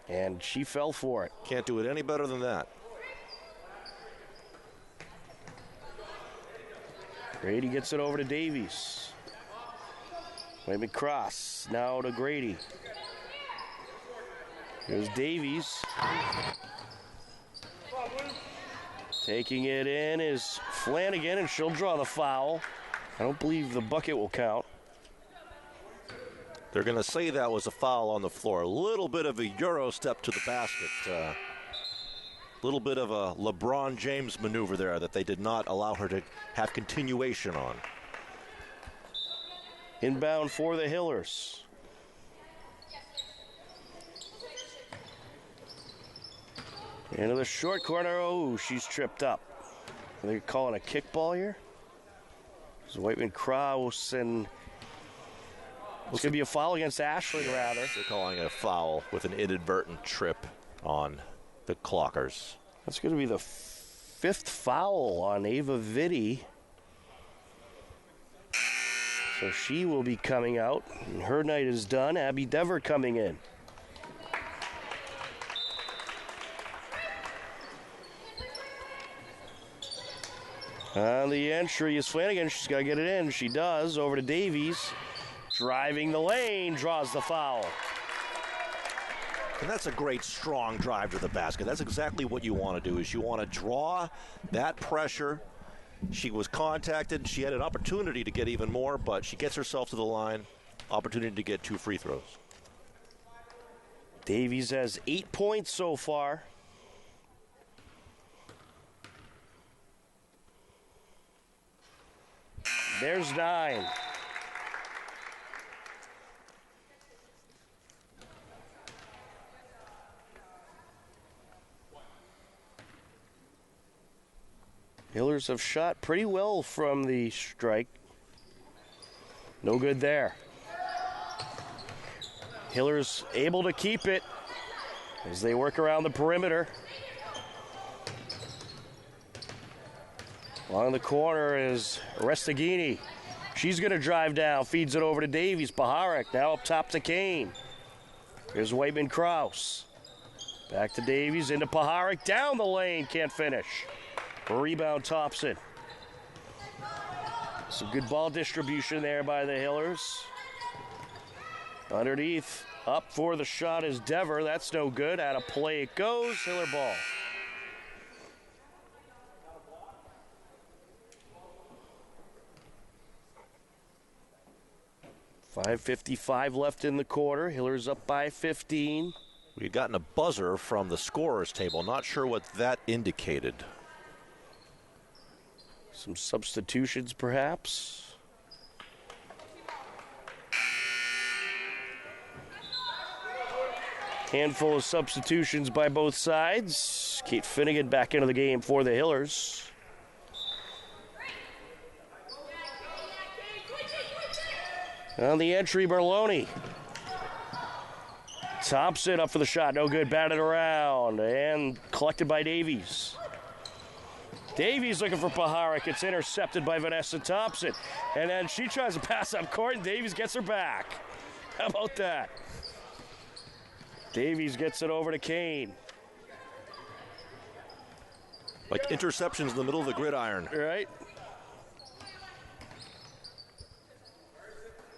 and she fell for it. Can't do it any better than that. Grady gets it over to Davies. Whiteman Cross, now to Grady. Here's Davies. Taking it in is Flanagan, and she'll draw the foul. I don't believe the bucket will count. They're going to say that was a foul on the floor. A little bit of a Euro step to the basket. A little bit of a LeBron James maneuver there that they did not allow her to have continuation on. Inbound for the Hillers. Into the short corner. Oh, she's tripped up. Are they calling a kickball here? It's Whiteman Krause, and it's going to be a foul against Ashland, rather. They're calling it a foul with an inadvertent trip on the Clockers. That's going to be the 5th foul on Ava Vitti. So she will be coming out, and her night is done. Abby Dever coming in. On the entry is Flanagan. She's got to get it in. She does. Over to Davies. Driving the lane. Draws the foul. And that's a great, strong drive to the basket. That's exactly what you want to do, is you want to draw that pressure. She was contacted. She had an opportunity to get even more, but she gets herself to the line. Opportunity to get 2 free throws. Davies has 8 points so far. There's 9. Hillers have shot pretty well from the strike. No good there. Hillers able to keep it as they work around the perimeter. Along the corner is Restaghini. She's going to drive down, feeds it over to Davies. Paharic now up top to Kane. Here's Whiteman Kraus. Back to Davies, into Paharic, down the lane, can't finish. Rebound Thompson. Some good ball distribution there by the Hillers. Underneath, up for the shot is Dever. That's no good. Out of play it goes. Hiller ball. .5:55 left in the quarter. Hillers up by 15. We'd gotten a buzzer from the scorer's table. Not sure what that indicated. Some substitutions, perhaps. Handful of substitutions by both sides. Kate Finnegan back into the game for the Hillers. On the entry, Berloni. Thompson up for the shot, no good, batted around, and collected by Davies. Davies looking for Paharic. It's intercepted by Vanessa Thompson. And then she tries to pass up court, and Davies gets her back. How about that? Davies gets it over to Kane. Like interceptions in the middle of the gridiron. Right.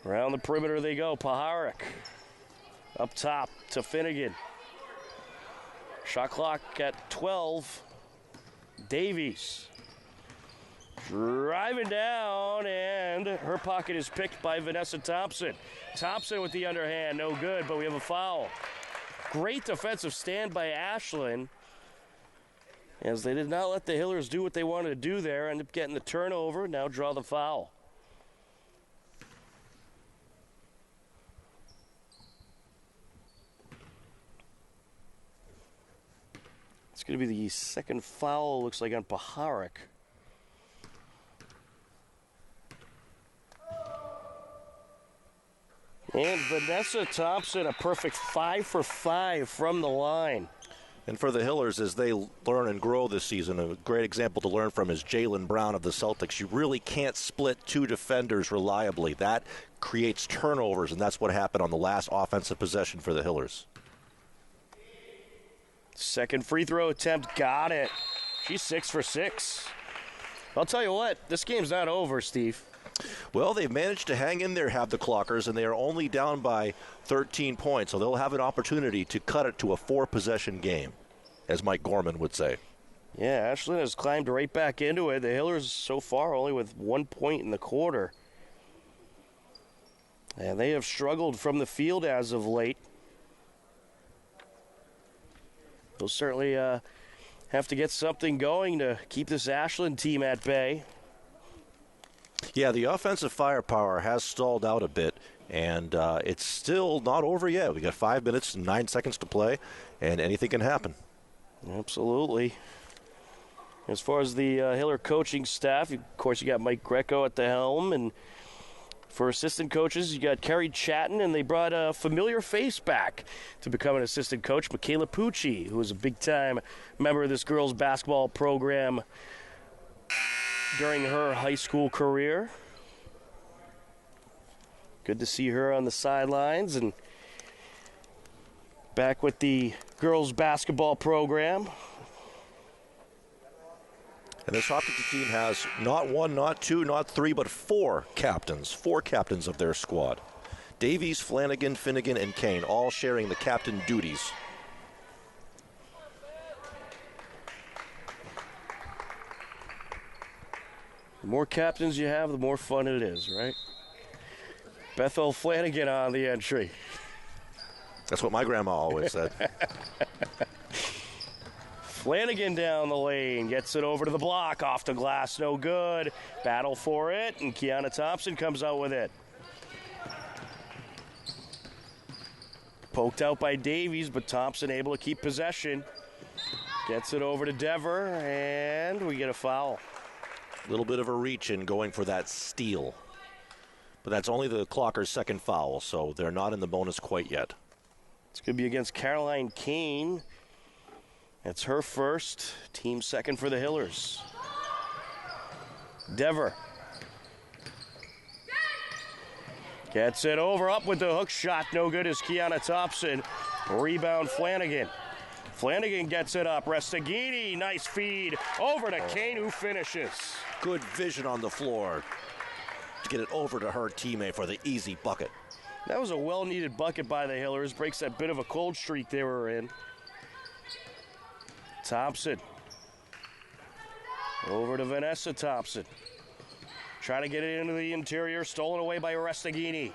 Around the perimeter they go. Paharic up top to Finnegan. Shot clock at 12. Davies driving down, and her pocket is picked by Vanessa Thompson. Thompson with the underhand, no good, but we have a foul. Great defensive stand by Ashland, as they did not let the Hillers do what they wanted to do there. End up getting the turnover, now draw the foul. It's going to be the second foul, looks like, on Paharic. And Vanessa Thompson, a perfect 5 for 5 from the line. And for the Hillers, as they learn and grow this season, a great example to learn from is Jalen Brown of the Celtics. You really can't split two defenders reliably. That creates turnovers, and that's what happened on the last offensive possession for the Hillers. Second free throw attempt, got it. She's 6 for 6. I'll tell you what, this game's not over, Steve. Well, they've managed to hang in there, have the Clockers, and they are only down by 13 points, so they'll have an opportunity to cut it to a 4-possession game, as Mike Gorman would say. Yeah, Ashland has climbed right back into it. The Hillers so far only with 1 point in the quarter. And they have struggled from the field as of late. They'll certainly have to get something going to keep this Ashland team at bay. Yeah, the offensive firepower has stalled out a bit, and it's still not over yet. We got 5 minutes and 9 seconds to play, and anything can happen. Absolutely. As far as the Hiller coaching staff, of course, you got Mike Greco at the helm, and for assistant coaches, you got Kerry Chatton, and they brought a familiar face back to become an assistant coach, Michaela Pucci, who was a big-time member of this girls' basketball program during her high school career. Good to see her on the sidelines and back with the girls' basketball program. And this Hopkinton team has not 1, not 2, not 3, but 4 captains. 4 captains of their squad. Davies, Flanagan, Finnegan, and Kane, all sharing the captain duties. The more captains you have, the more fun it is, right? Bethel Flanagan on the entry. That's what my grandma always said. Flanagan down the lane, gets it over to the block, off the glass, no good. Battle for it, and Kiana Thompson comes out with it. Poked out by Davies, but Thompson able to keep possession. Gets it over to Dever, and we get a foul. A little bit of a reach in going for that steal. But that's only the Clockers' second foul, so they're not in the bonus quite yet. It's going to be against Caroline Kane. That's her first, team second for the Hillers. Gets it over, up with the hook shot. No good is Kiana Thompson. Rebound Flanagan. Flanagan gets it up. Restaghini, nice feed. Over to Kane, who finishes. Good vision on the floor to get it over to her teammate for the easy bucket. That was a well-needed bucket by the Hillers. Breaks that bit of a cold streak they were in. Thompson. Over to Vanessa Thompson. Trying to get it into the interior. Stolen away by Restaghini.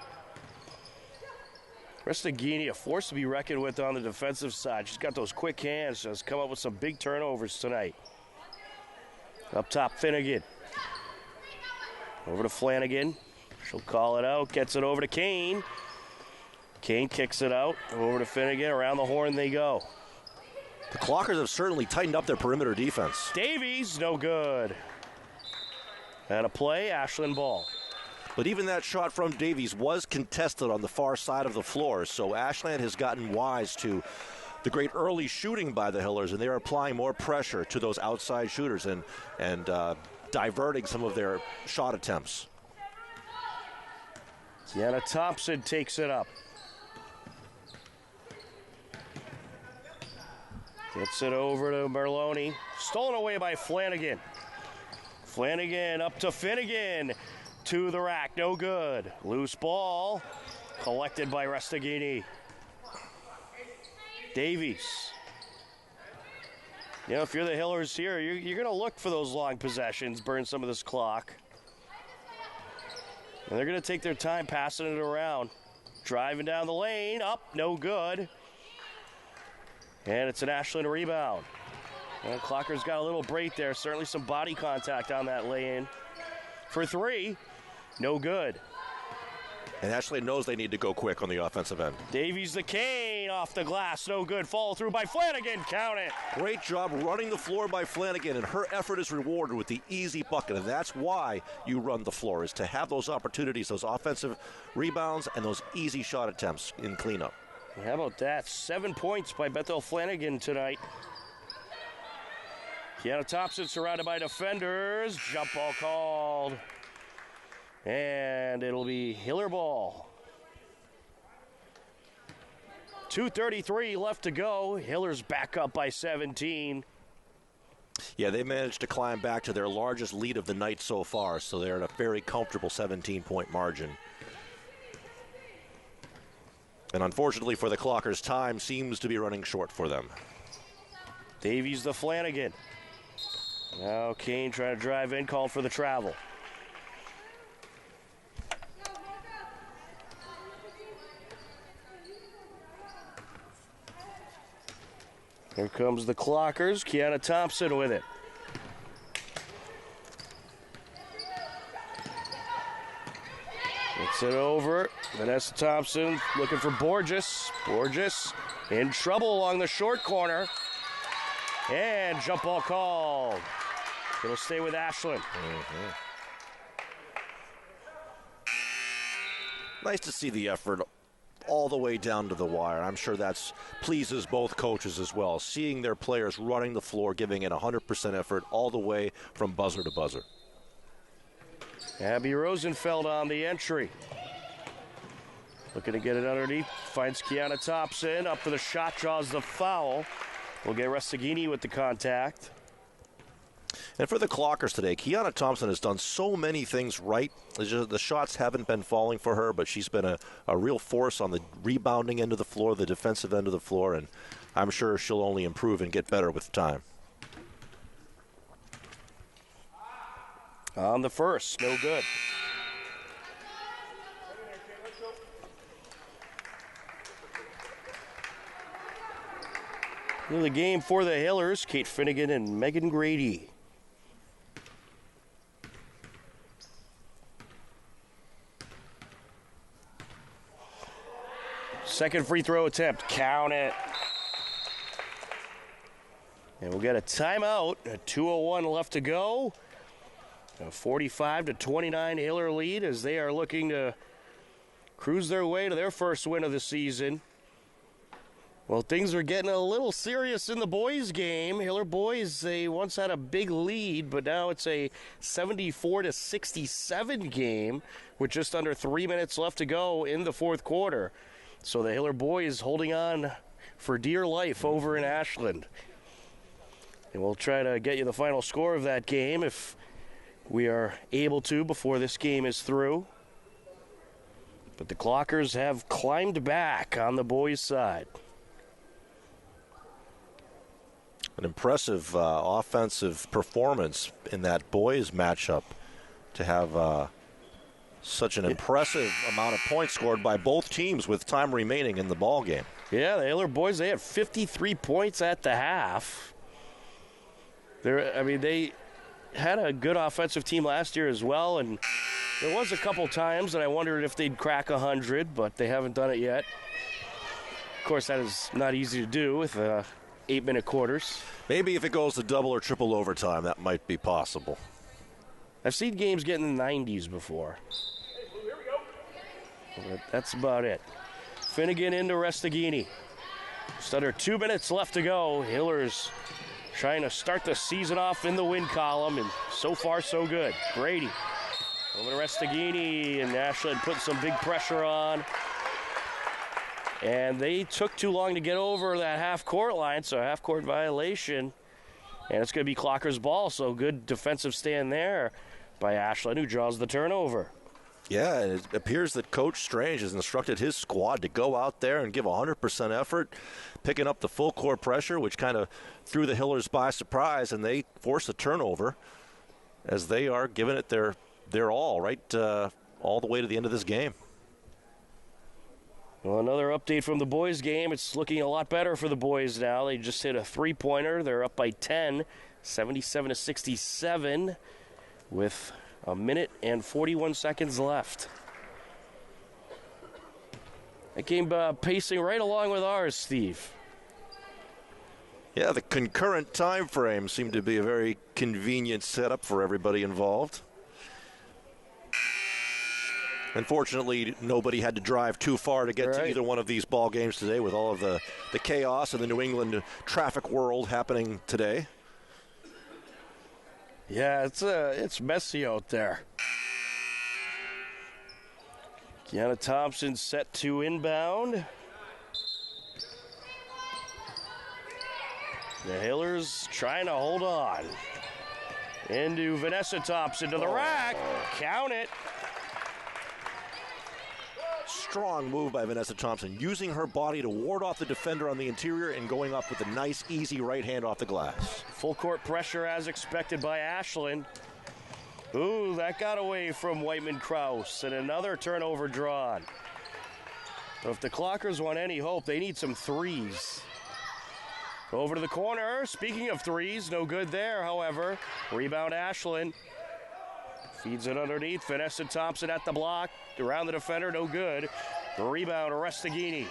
Restaghini, a force to be reckoned with on the defensive side. She's got those quick hands. She's come up with some big turnovers tonight. Up top, Finnegan. Over to Flanagan. She'll call it out. Gets it over to Kane. Kane kicks it out. Over to Finnegan. Around the horn they go. The Clockers have certainly tightened up their perimeter defense. Davies, no good. And a play, Ashland ball. But even that shot from Davies was contested on the far side of the floor, so Ashland has gotten wise to the great early shooting by the Hillers, and they are applying more pressure to those outside shooters and diverting some of their shot attempts. Kiana Thompson takes it up. Gets it over to Merloni. Stolen away by Flanagan. Flanagan up to Finnegan. To the rack, no good. Loose ball, collected by Restaghini. Davies. You know, if you're the Hillers here, you're going to look for those long possessions, burn some of this clock. And they're going to take their time passing it around. Driving down the lane, up, no good. And it's an Ashland rebound. And Clocker's got a little break there. Certainly some body contact on that lay-in. For three, no good. And Ashland knows they need to go quick on the offensive end. Davies the Kane off the glass, no good. Follow through by Flanagan, count it. Great job running the floor by Flanagan, and her effort is rewarded with the easy bucket. And that's why you run the floor, is to have those opportunities, those offensive rebounds, and those easy shot attempts in cleanup. How about that? 7 points by Bethel Flanagan tonight. Kiana Thompson surrounded by defenders. Jump ball called. And it'll be Hiller ball. 2:33 left to go. Hiller's back up by 17. Yeah, they managed to climb back to their largest lead of the night so far, so they're at a very comfortable 17-point margin. And unfortunately for the Clockers, time seems to be running short for them. Davies the Flanagan. Now Kane trying to drive in, called for the travel. Here comes the Clockers. Kiana Thompson with it. Gets it over. Vanessa Thompson looking for Borges. Borges in trouble along the short corner. And jump ball called. It'll stay with Ashland. Nice to see the effort all the way down to the wire. I'm sure that pleases both coaches as well, seeing their players running the floor, giving it 100% effort all the way from buzzer to buzzer. Abby Rosenfeld on the entry. Looking to get it underneath. Finds Kiana Thompson. Up for the shot, draws the foul. We'll get Restaghini with the contact. And for the Clockers today, Kiana Thompson has done so many things right. The shots haven't been falling for her, but she's been a real force on the rebounding end of the floor, the defensive end of the floor, and I'm sure she'll only improve and get better with time. On the first, no good. Into the game for the Hillers, Kate Finnegan and Megan Grady. Second free throw attempt, count it. And we'll get a timeout, a 2:01 left to go. A 45-29 Hiller lead as they are looking to cruise their way to their first win of the season. Well, things are getting a little serious in the boys' game. Hiller boys, they once had a big lead, but now it's a 74-67 game with just under 3 minutes left to go in the fourth quarter. So the Hiller boys holding on for dear life over in Ashland. And we'll try to get you the final score of that game if we are able to before this game is through. But the Clockers have climbed back on the boys' side. An impressive offensive performance in that boys matchup to have such an impressive amount of points scored by both teams with time remaining in the ball game. Yeah, the Hiller boys, they had 53 points at the half. They had a good offensive team last year as well, and there was a couple times that I wondered if they'd crack 100, but they haven't done it yet. Of course, that is not easy to do with 8-minute quarters. Maybe if it goes to double or triple overtime, that might be possible. I've seen games get in the 90s before. But that's about it. Finnegan into Restaghini. Just under 2 minutes left to go. Hillers trying to start the season off in the win column, and so far so good. Grady over to Restaghini, and Ashland putting some big pressure on. And they took too long to get over that half-court line, so half-court violation. And it's going to be Clocker's ball, so good defensive stand there by Ashland, who draws the turnover. Yeah, and it appears that Coach Strange has instructed his squad to go out there and give 100% effort, picking up the full-court pressure, which kind of threw the Hillers by surprise, and they force a turnover as they are giving it their all, right, all the way to the end of this game. Well, another update from the boys' game. It's looking a lot better for the boys now. They just hit a three-pointer. They're up by 10, 77-67, with a minute and 41 seconds left. That game pacing right along with ours, Steve. Yeah, the concurrent time frame seemed to be a very convenient setup for everybody involved. Unfortunately, nobody had to drive too far to get to either one of these ball games today with all of the chaos in the New England traffic world happening today. Yeah, it's messy out there. Kiana Thompson set to inbound. The Hillers trying to hold on. Into Vanessa Thompson to the rack. Count it. Strong move by Vanessa Thompson, using her body to ward off the defender on the interior and going up with a nice, easy right hand off the glass. Full court pressure as expected by Ashland. Ooh, that got away from Whiteman-Kraus, and another turnover drawn. But if the Clockers want any hope, they need some threes. Over to the corner. Speaking of threes, no good there, however. Rebound Ashland. Feeds it underneath. Vanessa Thompson at the block. Around the defender, no good. The rebound, Restaghini.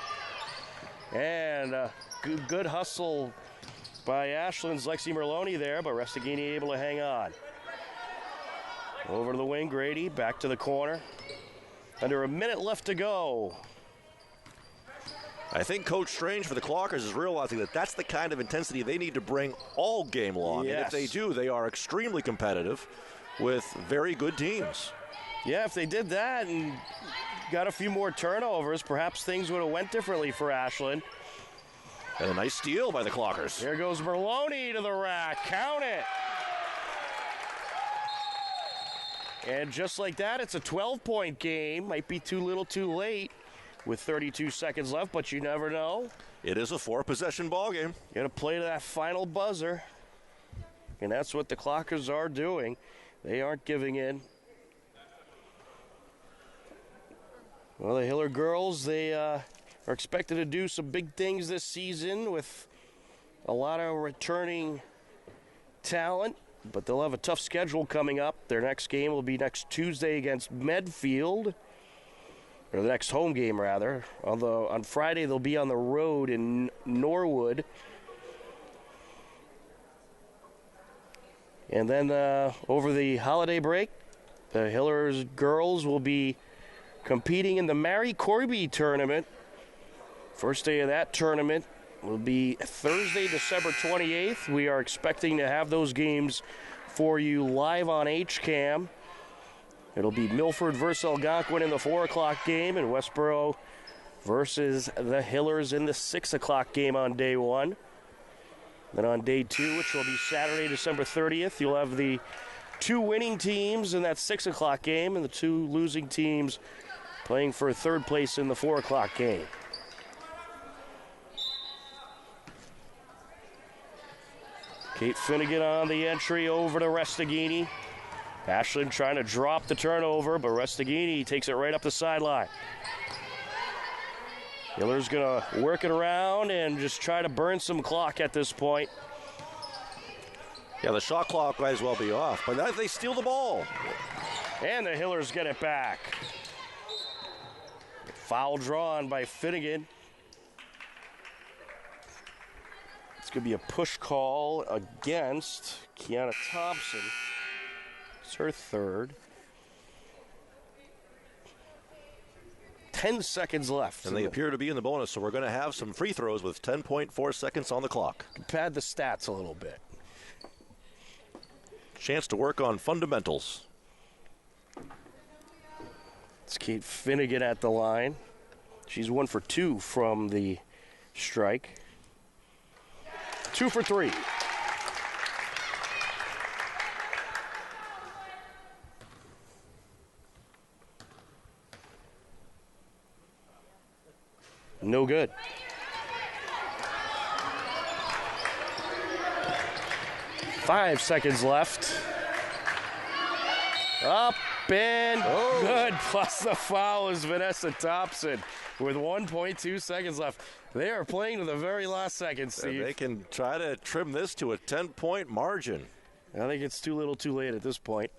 And good hustle by Ashland's Lexi Merloni there, but Restaghini able to hang on. Over to the wing, Grady. Back to the corner. Under a minute left to go. I think Coach Strange for the Clockers is realizing that that's the kind of intensity they need to bring all game long. Yes. And if they do, they are extremely competitive with very good teams. Yeah, if they did that and got a few more turnovers, perhaps things would have went differently for Ashland. And a nice steal by the Clockers. Here goes Merloni to the rack. Count it. And just like that, it's a 12-point game. Might be too little too late with 32 seconds left, but you never know. It is a 4-possession ball game. You got to play to that final buzzer. And that's what the Clockers are doing. They aren't giving in. Well, the Hiller girls, they are expected to do some big things this season with a lot of returning talent, but they'll have a tough schedule coming up. Their next game will be next Tuesday against Medfield, or the next home game, rather. Although on Friday, they'll be on the road in Norwood. And then over the holiday break, the Hillers girls will be competing in the Mary Corby tournament. First day of that tournament will be Thursday, December 28th. We are expecting to have those games for you live on HCAM. It'll be Milford versus Algonquin in the 4 o'clock game, and Westboro versus the Hillers in the 6 o'clock game on day 1. Then on day 2, which will be Saturday, December 30th, you'll have the 2 winning teams in that 6 o'clock game and the 2 losing teams playing for 3rd place in the 4 o'clock game. Kate Finnegan on the entry over to Restaghini. Ashland trying to drop the turnover, but Restaghini takes it right up the sideline. Hiller's going to work it around and just try to burn some clock at this point. Yeah, the shot clock might as well be off, but they steal the ball. And the Hillers get it back. Foul drawn by Finnegan. It's going to be a push call against Kiana Thompson. It's her 3rd. 10 seconds left. And they appear to be in the bonus, so we're going to have some free throws with 10.4 seconds on the clock. Pad the stats a little bit. Chance to work on fundamentals. It's Kate Finnegan at the line. She's 1 for 2 from the strike. 2 for 3. No good. Five seconds left. Up and good. Plus the foul is Vanessa Thompson with 1.2 seconds left. They are playing to the very last second, Steve. And they can try to trim this to a 10-point margin. I think it's too little too late at this point.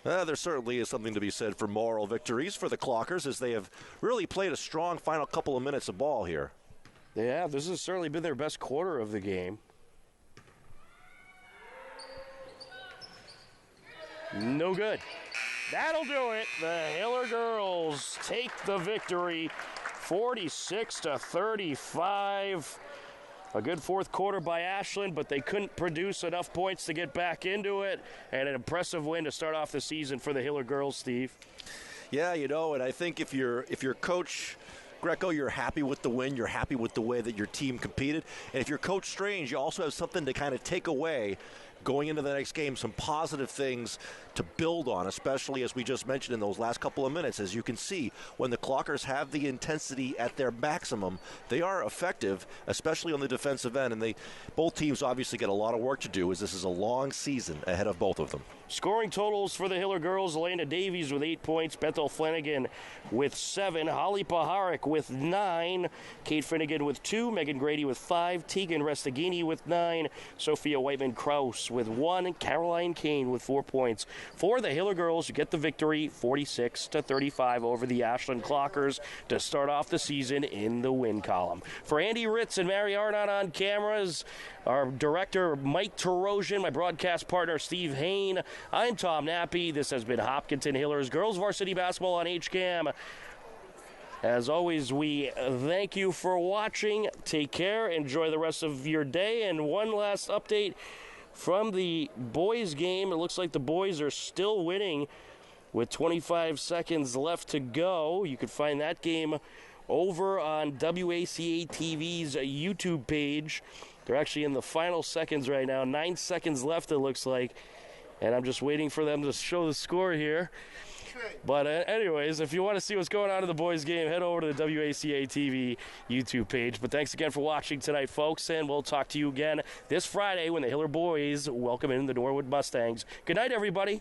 There certainly is something to be said for moral victories for the Clockers, as they have really played a strong final couple of minutes of ball here. Yeah, this has certainly been their best quarter of the game. No good. That'll do it. The Hiller girls take the victory, 46-35. A good 4th quarter by Ashland, but they couldn't produce enough points to get back into it. And an impressive win to start off the season for the Hiller girls, Steve. Yeah, and I think if you're Coach Greco, you're happy with the win. You're happy with the way that your team competed. And if you're Coach Strange, you also have something to kind of take away going into the next game, some positive things to build on, especially as we just mentioned in those last couple of minutes. As you can see, when the Clockers have the intensity at their maximum, they are effective, especially on the defensive end. And both teams obviously get a lot of work to do, as this is a long season ahead of both of them. Scoring totals for the Hiller girls: Elena Davies with 8 points, Bethel Flanagan with 7, Holly Paharik with 9, Kate Finnegan with 2, Megan Grady with 5, Tegan Restaghini with 9, Sophia Whiteman-Kraus with 1, and Caroline Kane with 4 points. For the Hiller girls, you get the victory, 46-35 over the Ashland Clockers to start off the season in the win column. For Andy Ritz and Mary Arnott on cameras, our director Mike Tarosian, my broadcast partner Steve Hain, I'm Tom Nappy. This has been Hopkinton Hillers Girls Varsity Basketball on HCAM. As always, we thank you for watching. Take care. Enjoy the rest of your day. And one last update from the boys game. It looks like the boys are still winning with 25 seconds left to go. You can find that game over on WACA TV's YouTube page. They're actually in the final seconds right now. 9 seconds left, it looks like. And I'm just waiting for them to show the score here. But anyways, if you want to see what's going on in the boys' game, head over to the WACA TV YouTube page. But thanks again for watching tonight, folks, and we'll talk to you again this Friday when the Hiller boys welcome in the Norwood Mustangs. Good night, everybody.